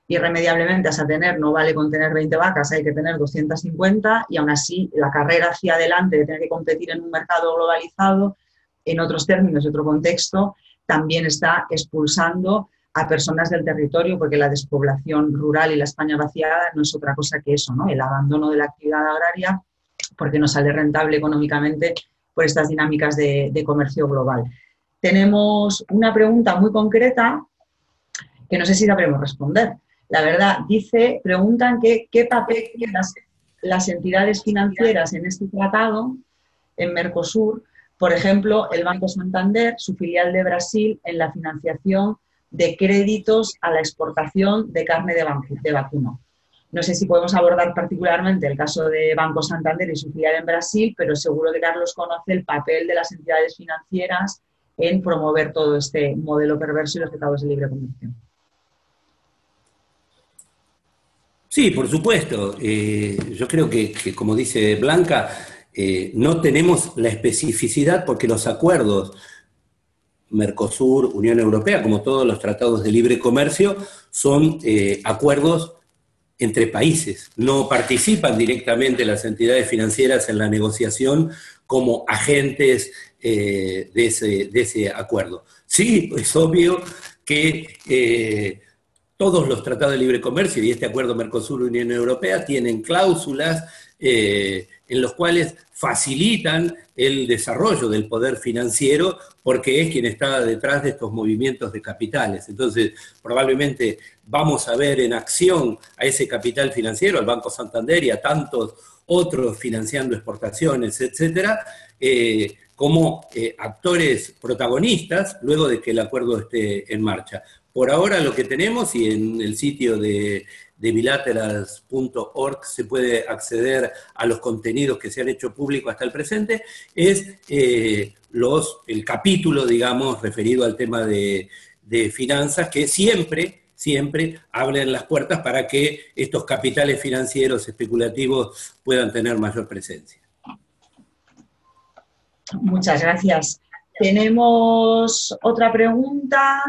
irremediablemente hasta tener, no vale con tener 20 vacas, hay que tener 250 y aún así la carrera hacia adelante de tener que competir en un mercado globalizado, en otros términos, en otro contexto, también está expulsando a personas del territorio, porque la despoblación rural y la España vaciada no es otra cosa que eso, ¿no? El abandono de la actividad agraria porque no sale rentable económicamente por estas dinámicas de comercio global. Tenemos una pregunta muy concreta que no sé si sabremos responder. La verdad, preguntan qué papel tienen las entidades financieras en este tratado, en Mercosur, por ejemplo, el Banco Santander, su filial de Brasil, en la financiación de créditos a la exportación de carne de vacuno. No sé si podemos abordar particularmente el caso de Banco Santander y su filial en Brasil, pero seguro que Carlos conoce el papel de las entidades financieras en promover todo este modelo perverso y los tratados de libre comercio. Sí, por supuesto. Yo creo que, como dice Blanca, no tenemos la especificidad porque los acuerdos Mercosur, Unión Europea, como todos los tratados de libre comercio, son acuerdos entre países. No participan directamente las entidades financieras en la negociación como agentes de ese acuerdo. Sí, es obvio que todos los tratados de libre comercio y este acuerdo Mercosur-Unión Europea tienen cláusulas en los cuales facilitan el desarrollo del poder financiero porque es quien está detrás de estos movimientos de capitales. Entonces, probablemente vamos a ver en acción a ese capital financiero, al Banco Santander y a tantos otros financiando exportaciones, etcétera, como actores protagonistas luego de que el acuerdo esté en marcha. Por ahora lo que tenemos, y en el sitio de bilaterals.org se puede acceder a los contenidos que se han hecho públicos hasta el presente, es el capítulo, digamos, referido al tema de finanzas, que siempre abren las puertas para que estos capitales financieros especulativos puedan tener mayor presencia. Muchas gracias. Tenemos otra pregunta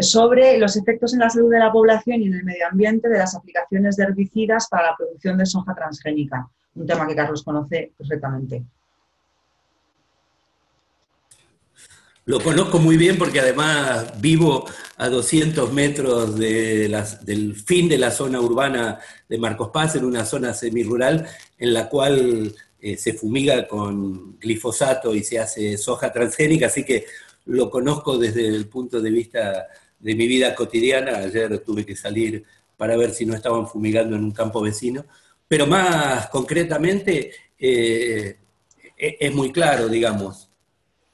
sobre los efectos en la salud de la población y en el medio ambiente de las aplicaciones de herbicidas para la producción de soja transgénica, un tema que Carlos conoce perfectamente. Lo conozco muy bien porque además vivo a 200 metros del fin de la zona urbana de Marcos Paz, en una zona semirural en la cual se fumiga con glifosato y se hace soja transgénica, así que lo conozco desde el punto de vista de mi vida cotidiana. Ayer tuve que salir para ver si no estaban fumigando en un campo vecino, pero más concretamente es muy claro, digamos,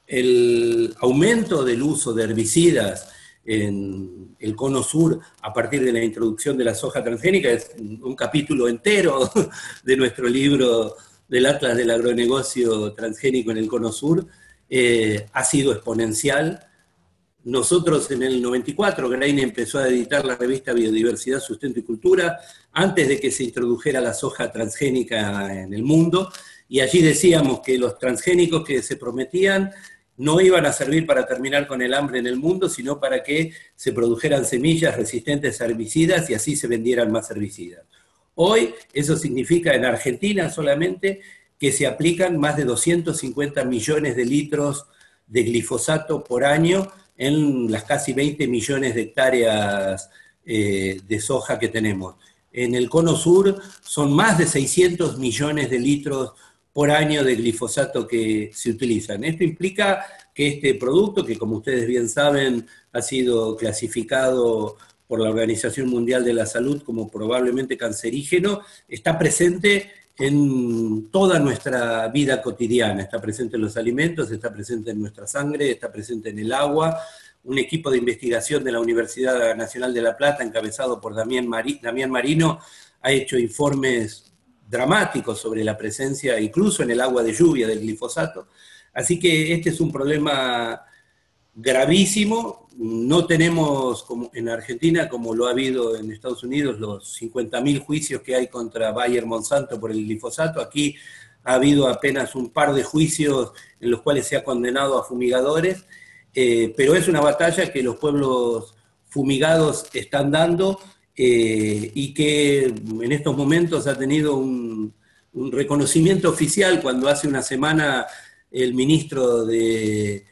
el aumento del uso de herbicidas en el cono sur a partir de la introducción de la soja transgénica es un capítulo entero de nuestro libro del Atlas del Agronegocio Transgénico en el cono sur. Ha sido exponencial. Nosotros en el 94, Grain empezó a editar la revista Biodiversidad, Sustento y Cultura, antes de que se introdujera la soja transgénica en el mundo, y allí decíamos que los transgénicos que se prometían no iban a servir para terminar con el hambre en el mundo, sino para que se produjeran semillas resistentes a herbicidas y así se vendieran más herbicidas. Hoy eso significa en Argentina solamente que se aplican más de 250 millones de litros de glifosato por año en las casi 20 millones de hectáreas de soja que tenemos. En el cono sur son más de 600 millones de litros por año de glifosato que se utilizan. Esto implica que este producto, que como ustedes bien saben ha sido clasificado por la Organización Mundial de la Salud como probablemente cancerígeno, está presente en toda nuestra vida cotidiana, está presente en los alimentos, está presente en nuestra sangre, está presente en el agua. Un equipo de investigación de la Universidad Nacional de La Plata, encabezado por Damián Marino, ha hecho informes dramáticos sobre la presencia, incluso en el agua de lluvia, del glifosato. Así que este es un problema gravísimo. No tenemos como en Argentina, como lo ha habido en Estados Unidos, los 50.000 juicios que hay contra Bayer Monsanto por el glifosato. Aquí ha habido apenas un par de juicios en los cuales se ha condenado a fumigadores, pero es una batalla que los pueblos fumigados están dando, y que en estos momentos ha tenido un reconocimiento oficial cuando hace una semana el ministro de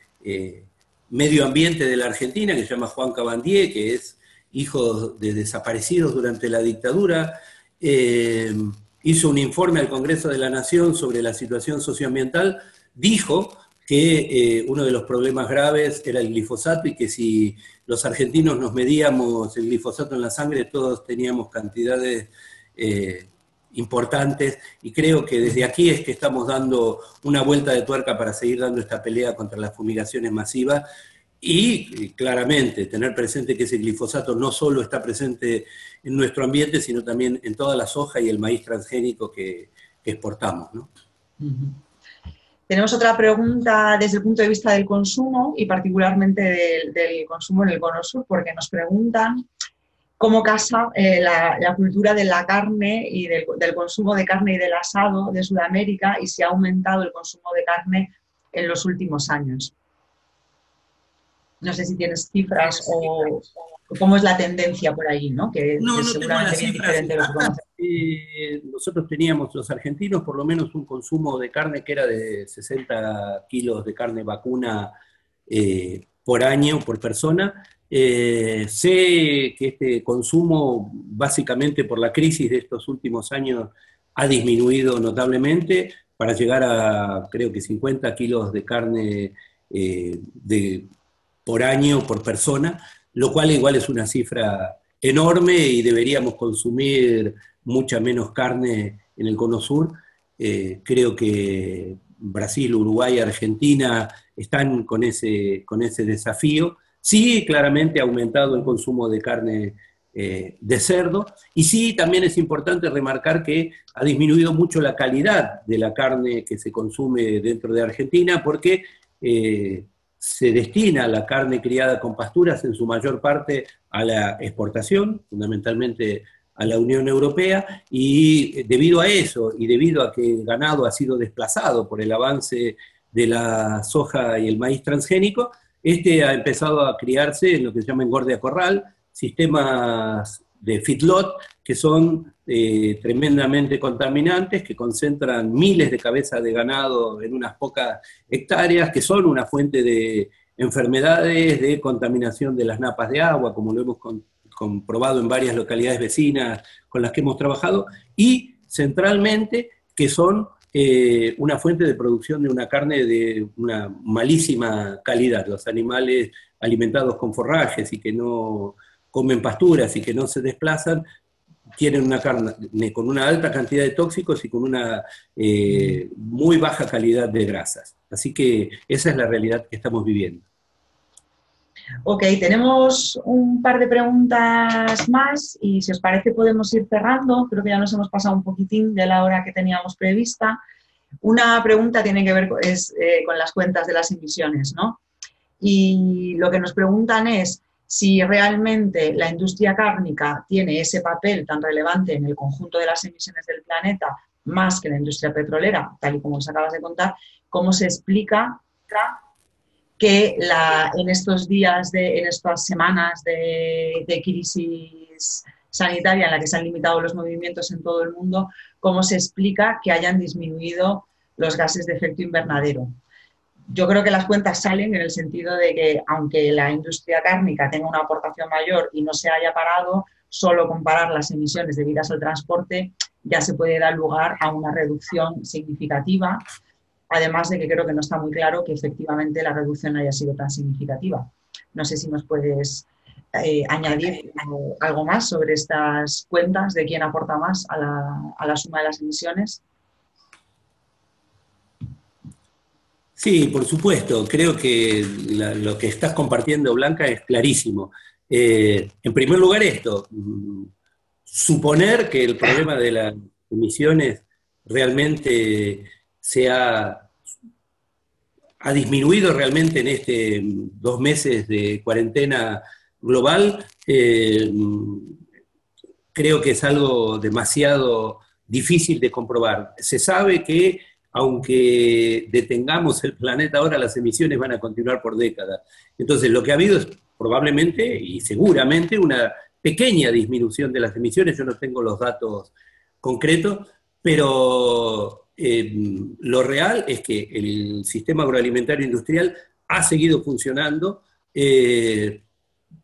Medio Ambiente de la Argentina, que se llama Juan Cabandier, que es hijo de desaparecidos durante la dictadura, hizo un informe al Congreso de la Nación sobre la situación socioambiental, dijo que uno de los problemas graves era el glifosato y que si los argentinos nos medíamos el glifosato en la sangre, todos teníamos cantidades importantes, y creo que desde aquí es que estamos dando una vuelta de tuerca para seguir dando esta pelea contra las fumigaciones masivas, y claramente tener presente que ese glifosato no solo está presente en nuestro ambiente, sino también en toda la soja y el maíz transgénico que exportamos, ¿no? Tenemos otra pregunta desde el punto de vista del consumo y particularmente del consumo en el Cono Sur, porque nos preguntan cómo casa la cultura de la carne y del consumo de carne y del asado de Sudamérica, y si ha aumentado el consumo de carne en los últimos años. No sé si tienes cifras o cómo es la tendencia por allí, ¿no? Que No seguramente bien diferente de lo que conocemos. Nosotros teníamos, los argentinos, por lo menos un consumo de carne que era de 60 kilos de carne vacuna por año, por persona. Sé que este consumo, básicamente por la crisis de estos últimos años, ha disminuido notablemente para llegar a, creo que 50 kilos de carne por año, por persona, lo cual igual es una cifra enorme y deberíamos consumir mucha menos carne en el Cono Sur. Creo que Brasil, Uruguay, Argentina están con ese desafío. Sí, claramente ha aumentado el consumo de carne de cerdo, y sí, también es importante remarcar que ha disminuido mucho la calidad de la carne que se consume dentro de Argentina, porque se destina la carne criada con pasturas en su mayor parte a la exportación, fundamentalmente a la Unión Europea, y debido a eso, y debido a que el ganado ha sido desplazado por el avance de la soja y el maíz transgénico, ha empezado a criarse en lo que se llama engorde a corral, sistemas de feedlot que son tremendamente contaminantes, que concentran miles de cabezas de ganado en unas pocas hectáreas, que son una fuente de enfermedades, de contaminación de las napas de agua, como lo hemos comprobado en varias localidades vecinas con las que hemos trabajado, y centralmente que son una fuente de producción de una carne de una malísima calidad. Los animales alimentados con forrajes y que no comen pasturas y que no se desplazan, tienen una carne con una alta cantidad de tóxicos y con una muy baja calidad de grasas. Así que esa es la realidad que estamos viviendo. Ok, tenemos un par de preguntas más y si os parece podemos ir cerrando. Creo que ya nos hemos pasado un poquitín de la hora que teníamos prevista. Una pregunta tiene que ver con las cuentas de las emisiones, ¿no? Y lo que nos preguntan es si realmente la industria cárnica tiene ese papel tan relevante en el conjunto de las emisiones del planeta, más que la industria petrolera, tal y como os acabas de contar, ¿cómo se explica que en estos días, en estas semanas de crisis sanitaria en la que se han limitado los movimientos en todo el mundo, cómo se explica que hayan disminuido los gases de efecto invernadero? Yo creo que las cuentas salen en el sentido de que, aunque la industria cárnica tenga una aportación mayor y no se haya parado, solo comparar las emisiones debidas al transporte ya se puede dar lugar a una reducción significativa, además de que creo que no está muy claro que efectivamente la reducción no haya sido tan significativa. No sé si nos puedes añadir algo más sobre estas cuentas de quién aporta más a la suma de las emisiones. Sí, por supuesto. Creo que lo que estás compartiendo, Blanca, es clarísimo. En primer lugar, suponer que el problema de las emisiones realmente ha disminuido realmente en este 2 meses de cuarentena global, creo que es algo demasiado difícil de comprobar. Se sabe que aunque detengamos el planeta ahora, las emisiones van a continuar por décadas. Entonces, lo que ha habido es probablemente y seguramente una pequeña disminución de las emisiones. Yo no tengo los datos concretos, pero lo real es que el sistema agroalimentario industrial ha seguido funcionando.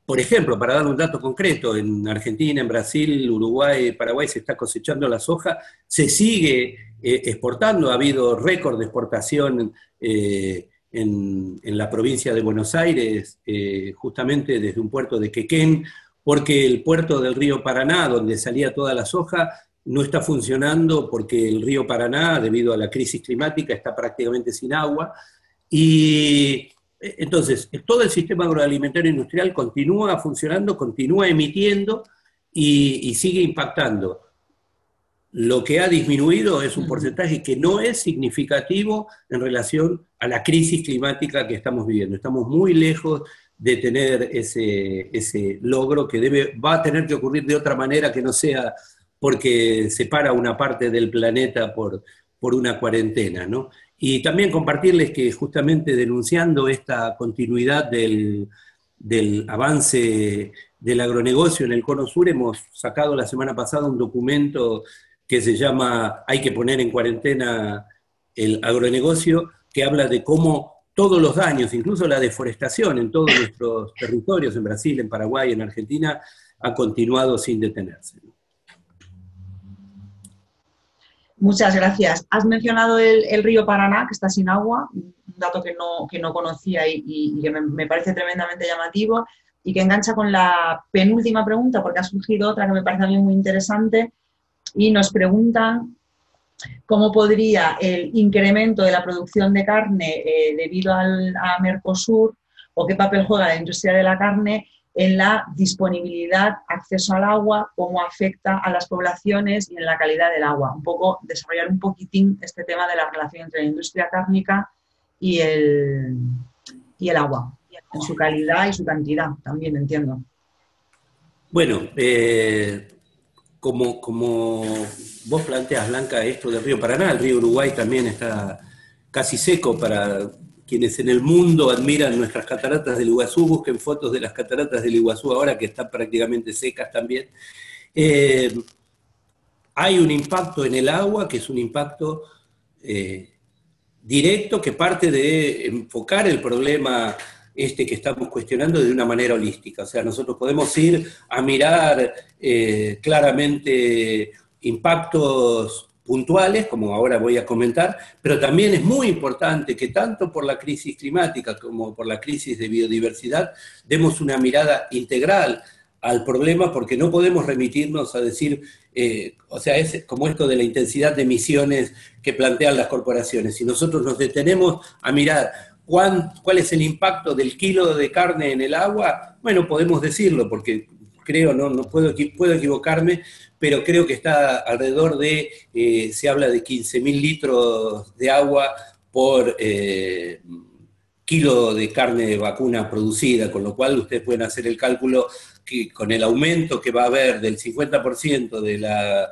Por ejemplo, para dar un dato concreto, en Argentina, en Brasil, Uruguay, Paraguay se está cosechando la soja, se sigue exportando, ha habido récord de exportación en la provincia de Buenos Aires, justamente desde un puerto de Quequén, porque el puerto del río Paraná, donde salía toda la soja, no está funcionando porque el río Paraná, debido a la crisis climática, está prácticamente sin agua. Y entonces, todo el sistema agroalimentario industrial continúa funcionando, continúa emitiendo y sigue impactando. Lo que ha disminuido es un porcentaje que no es significativo en relación a la crisis climática que estamos viviendo. Estamos muy lejos de tener ese logro que va a tener que ocurrir de otra manera que no sea porque separa una parte del planeta por una cuarentena, ¿no? Y también compartirles que justamente denunciando esta continuidad del avance del agronegocio en el Cono Sur, hemos sacado la semana pasada un documento que se llama Hay que poner en cuarentena el agronegocio, que habla de cómo todos los daños, incluso la deforestación en todos nuestros territorios, en Brasil, en Paraguay, en Argentina, ha continuado sin detenerse. Muchas gracias. Has mencionado el río Paraná, que está sin agua, un dato que no conocía y que me parece tremendamente llamativo y que engancha con la penúltima pregunta, porque ha surgido otra que me parece a mí muy interesante, y nos preguntan cómo podría el incremento de la producción de carne debido a Mercosur, o qué papel juega la industria de la carne en la disponibilidad, acceso al agua, cómo afecta a las poblaciones y en la calidad del agua. Un poco, desarrollar un poquitín este tema de la relación entre la industria cárnica y el agua, en su calidad y su cantidad, también entiendo. Bueno, como vos planteas, Blanca, esto del río Paraná, el río Uruguay también está casi seco. Para quienes en el mundo admiran nuestras cataratas del Iguazú, busquen fotos de las cataratas del Iguazú ahora que están prácticamente secas también. Hay un impacto en el agua que es un impacto directo que parte de enfocar el problema que estamos cuestionando de una manera holística. O sea, nosotros podemos ir a mirar claramente impactos puntuales, como ahora voy a comentar, pero también es muy importante que tanto por la crisis climática como por la crisis de biodiversidad demos una mirada integral al problema, porque no podemos remitirnos a decir, o sea, es como esto de la intensidad de emisiones que plantean las corporaciones. Si nosotros nos detenemos a mirar cuál es el impacto del kilo de carne en el agua, bueno, podemos decirlo, porque creo, no puedo equivocarme, pero creo que está alrededor de, se habla de 15.000 litros de agua por kilo de carne de vacuna producida, con lo cual ustedes pueden hacer el cálculo que con el aumento que va a haber del 50% de la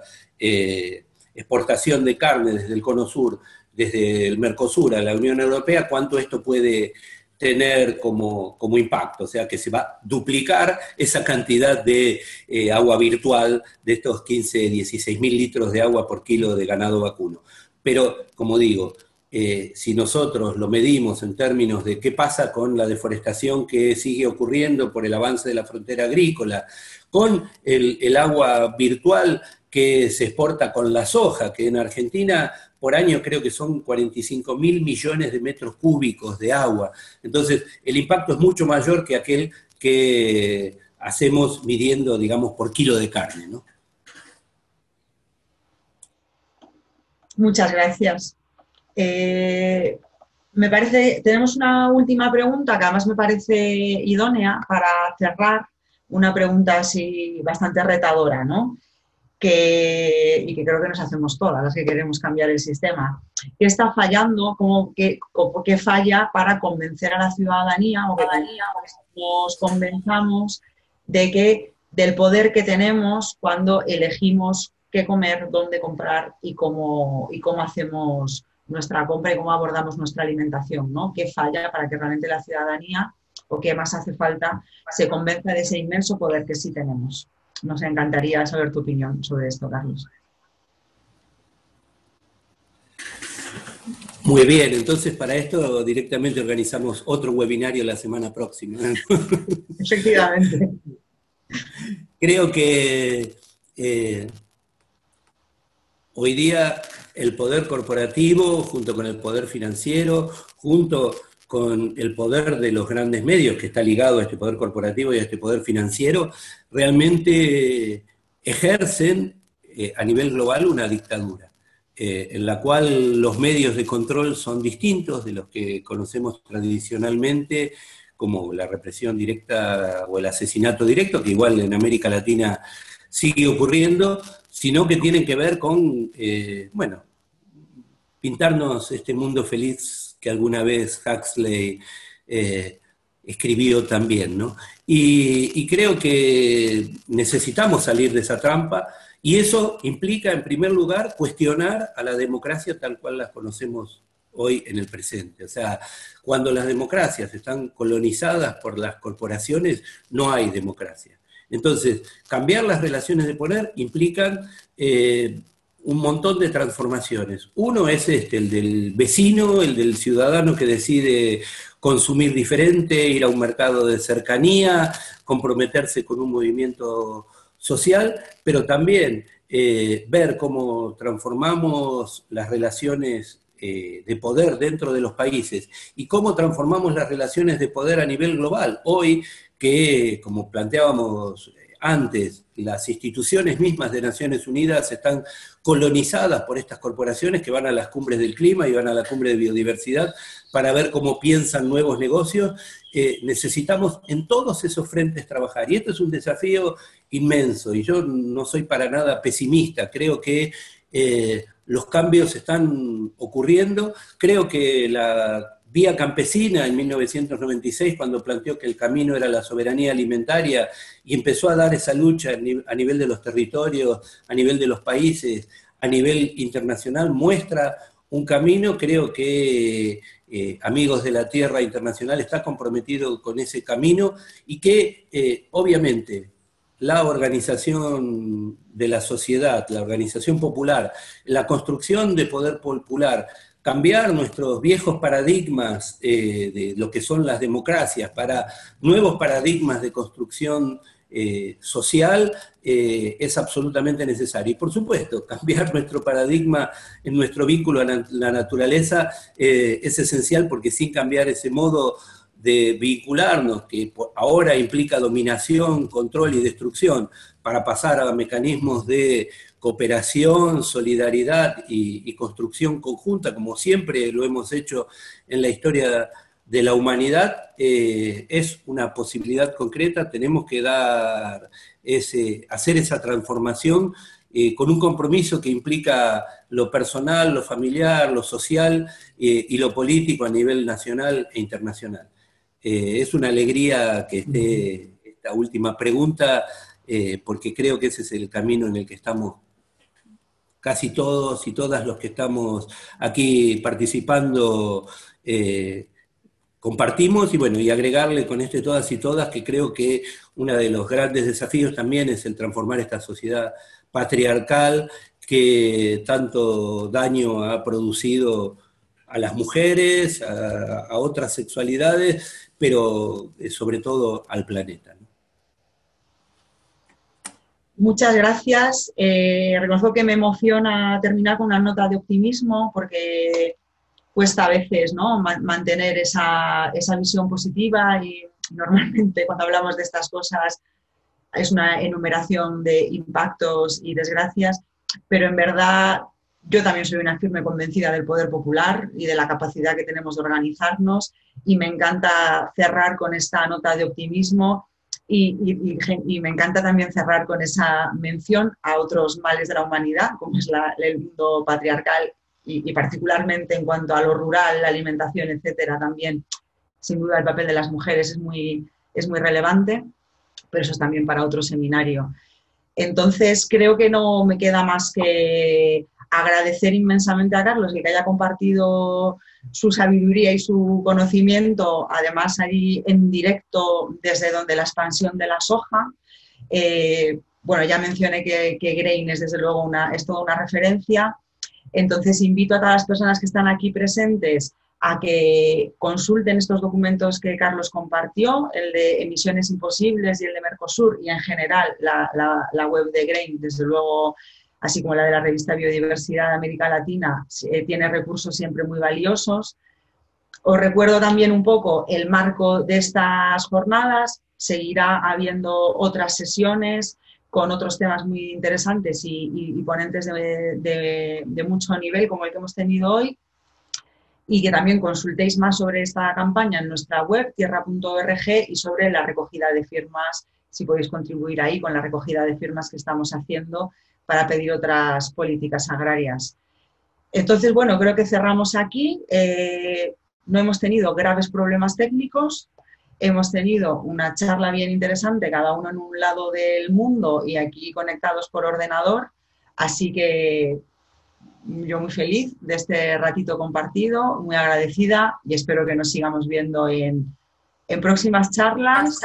exportación de carne desde el Cono Sur, desde el Mercosur a la Unión Europea, cuánto esto puede tener como impacto. O sea, que se va a duplicar esa cantidad de agua virtual de estos 16.000 litros de agua por kilo de ganado vacuno. Pero, como digo, si nosotros lo medimos en términos de qué pasa con la deforestación que sigue ocurriendo por el avance de la frontera agrícola, con el agua virtual que se exporta con la soja, que en Argentina por año creo que son 45.000 millones de metros cúbicos de agua. Entonces, el impacto es mucho mayor que aquel que hacemos midiendo, digamos, por kilo de carne, ¿no? Muchas gracias. Me parece, tenemos una última pregunta que además me parece idónea para cerrar, una pregunta así bastante retadora, ¿no? y que creo que nos hacemos todas las que queremos cambiar el sistema. ¿Qué está fallando? ¿Qué falla para convencer a la ciudadanía o que nos convenzamos del poder que tenemos cuando elegimos qué comer, dónde comprar y cómo hacemos nuestra compra y cómo abordamos nuestra alimentación, ¿no? ¿Qué falla para que realmente la ciudadanía, o qué más hace falta, se convenza de ese inmenso poder que sí tenemos? Nos encantaría saber tu opinión sobre esto, Carlos. Muy bien, entonces para esto directamente organizamos otro webinario la semana próxima. Efectivamente. Creo que hoy día el poder corporativo, junto con el poder financiero, junto con el poder de los grandes medios, que está ligado a este poder corporativo y a este poder financiero, realmente ejercen a nivel global una dictadura, en la cual los medios de control son distintos de los que conocemos tradicionalmente, como la represión directa o el asesinato directo, que igual en América Latina sigue ocurriendo, sino que tienen que ver con, bueno, pintarnos este mundo feliz que alguna vez Huxley escribió también, ¿no? Y creo que necesitamos salir de esa trampa, y eso implica, en primer lugar, cuestionar a la democracia tal cual las conocemos hoy en el presente. O sea, cuando las democracias están colonizadas por las corporaciones, no hay democracia. Entonces, cambiar las relaciones de poder implican un montón de transformaciones. Uno es el del vecino, el del ciudadano que decide consumir diferente, ir a un mercado de cercanía, comprometerse con un movimiento social, pero también ver cómo transformamos las relaciones de poder dentro de los países y cómo transformamos las relaciones de poder a nivel global. Hoy que, como planteábamos antes, las instituciones mismas de Naciones Unidas están colonizadas por estas corporaciones que van a las cumbres del clima y van a la cumbre de biodiversidad para ver cómo piensan nuevos negocios. Necesitamos en todos esos frentes trabajar, y esto es un desafío inmenso, y yo no soy para nada pesimista, creo que los cambios están ocurriendo, creo que la Vía Campesina en 1996, cuando planteó que el camino era la soberanía alimentaria y empezó a dar esa lucha a nivel de los territorios, a nivel de los países, a nivel internacional, muestra un camino. Creo que Amigos de la Tierra Internacional está comprometido con ese camino, y que obviamente la organización de la sociedad, la organización popular, la construcción de poder popular, cambiar nuestros viejos paradigmas de lo que son las democracias para nuevos paradigmas de construcción social es absolutamente necesario. Y por supuesto, cambiar nuestro paradigma en nuestro vínculo a la naturaleza es esencial, porque sin cambiar ese modo de vincularnos, que ahora implica dominación, control y destrucción, para pasar a mecanismos de cooperación, solidaridad y construcción conjunta, como siempre lo hemos hecho en la historia de la humanidad, es una posibilidad concreta. Tenemos que hacer esa transformación con un compromiso que implica lo personal, lo familiar, lo social y lo político a nivel nacional e internacional. Es una alegría que esté esta última pregunta, porque creo que ese es el camino en el que estamos casi todos y todas los que estamos aquí participando, compartimos. Y bueno, y agregarle con todas y todas, que creo que uno de los grandes desafíos también es el transformar esta sociedad patriarcal que tanto daño ha producido a las mujeres, a otras sexualidades, pero sobre todo al planeta, ¿no? Muchas gracias. Reconozco que me emociona terminar con una nota de optimismo, porque cuesta a veces, ¿no?, mantener esa visión positiva, y normalmente cuando hablamos de estas cosas es una enumeración de impactos y desgracias, pero en verdad yo también soy una firme convencida del poder popular y de la capacidad que tenemos de organizarnos, y me encanta cerrar con esta nota de optimismo, Y me encanta también cerrar con esa mención a otros males de la humanidad, como es el mundo patriarcal y particularmente en cuanto a lo rural, la alimentación, etcétera, también, sin duda, el papel de las mujeres es muy relevante, pero eso es también para otro seminario. Entonces, creo que no me queda más que agradecer inmensamente a Carlos que haya compartido su sabiduría y su conocimiento, además allí en directo desde donde la expansión de la soja. Bueno, ya mencioné que Grain es desde luego es toda una referencia. Entonces invito a todas las personas que están aquí presentes a que consulten estos documentos que Carlos compartió, el de Emisiones Imposibles y el de Mercosur, y en general la web de Grain, desde luego, así como la de la revista Biodiversidad de América Latina, tiene recursos siempre muy valiosos. Os recuerdo también un poco el marco de estas jornadas. Seguirá habiendo otras sesiones con otros temas muy interesantes y ponentes de mucho nivel, como el que hemos tenido hoy, y que también consultéis más sobre esta campaña en nuestra web, tierra.org, y sobre la recogida de firmas, si podéis contribuir ahí con la recogida de firmas que estamos haciendo para pedir otras políticas agrarias. Entonces, bueno, creo que cerramos aquí. No hemos tenido graves problemas técnicos, hemos tenido una charla bien interesante, cada uno en un lado del mundo y aquí conectados por ordenador, así que yo muy feliz de este ratito compartido, muy agradecida, y espero que nos sigamos viendo en próximas charlas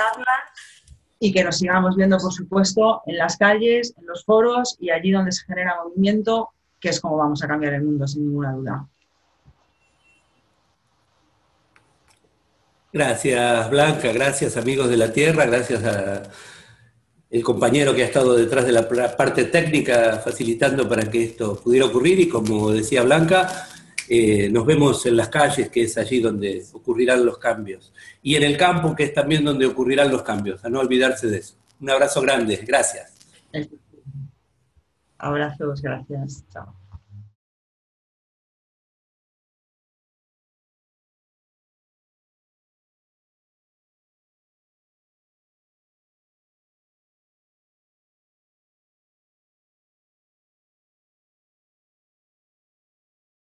y que nos sigamos viendo, por supuesto, en las calles, en los foros y allí donde se genera movimiento, que es como vamos a cambiar el mundo, sin ninguna duda. Gracias, Blanca, gracias, amigos de la Tierra, gracias al compañero que ha estado detrás de la parte técnica facilitando para que esto pudiera ocurrir, y como decía Blanca, nos vemos en las calles, que es allí donde ocurrirán los cambios, y en el campo, que es también donde ocurrirán los cambios, a no olvidarse de eso. Un abrazo grande, gracias. Abrazos, gracias, chao.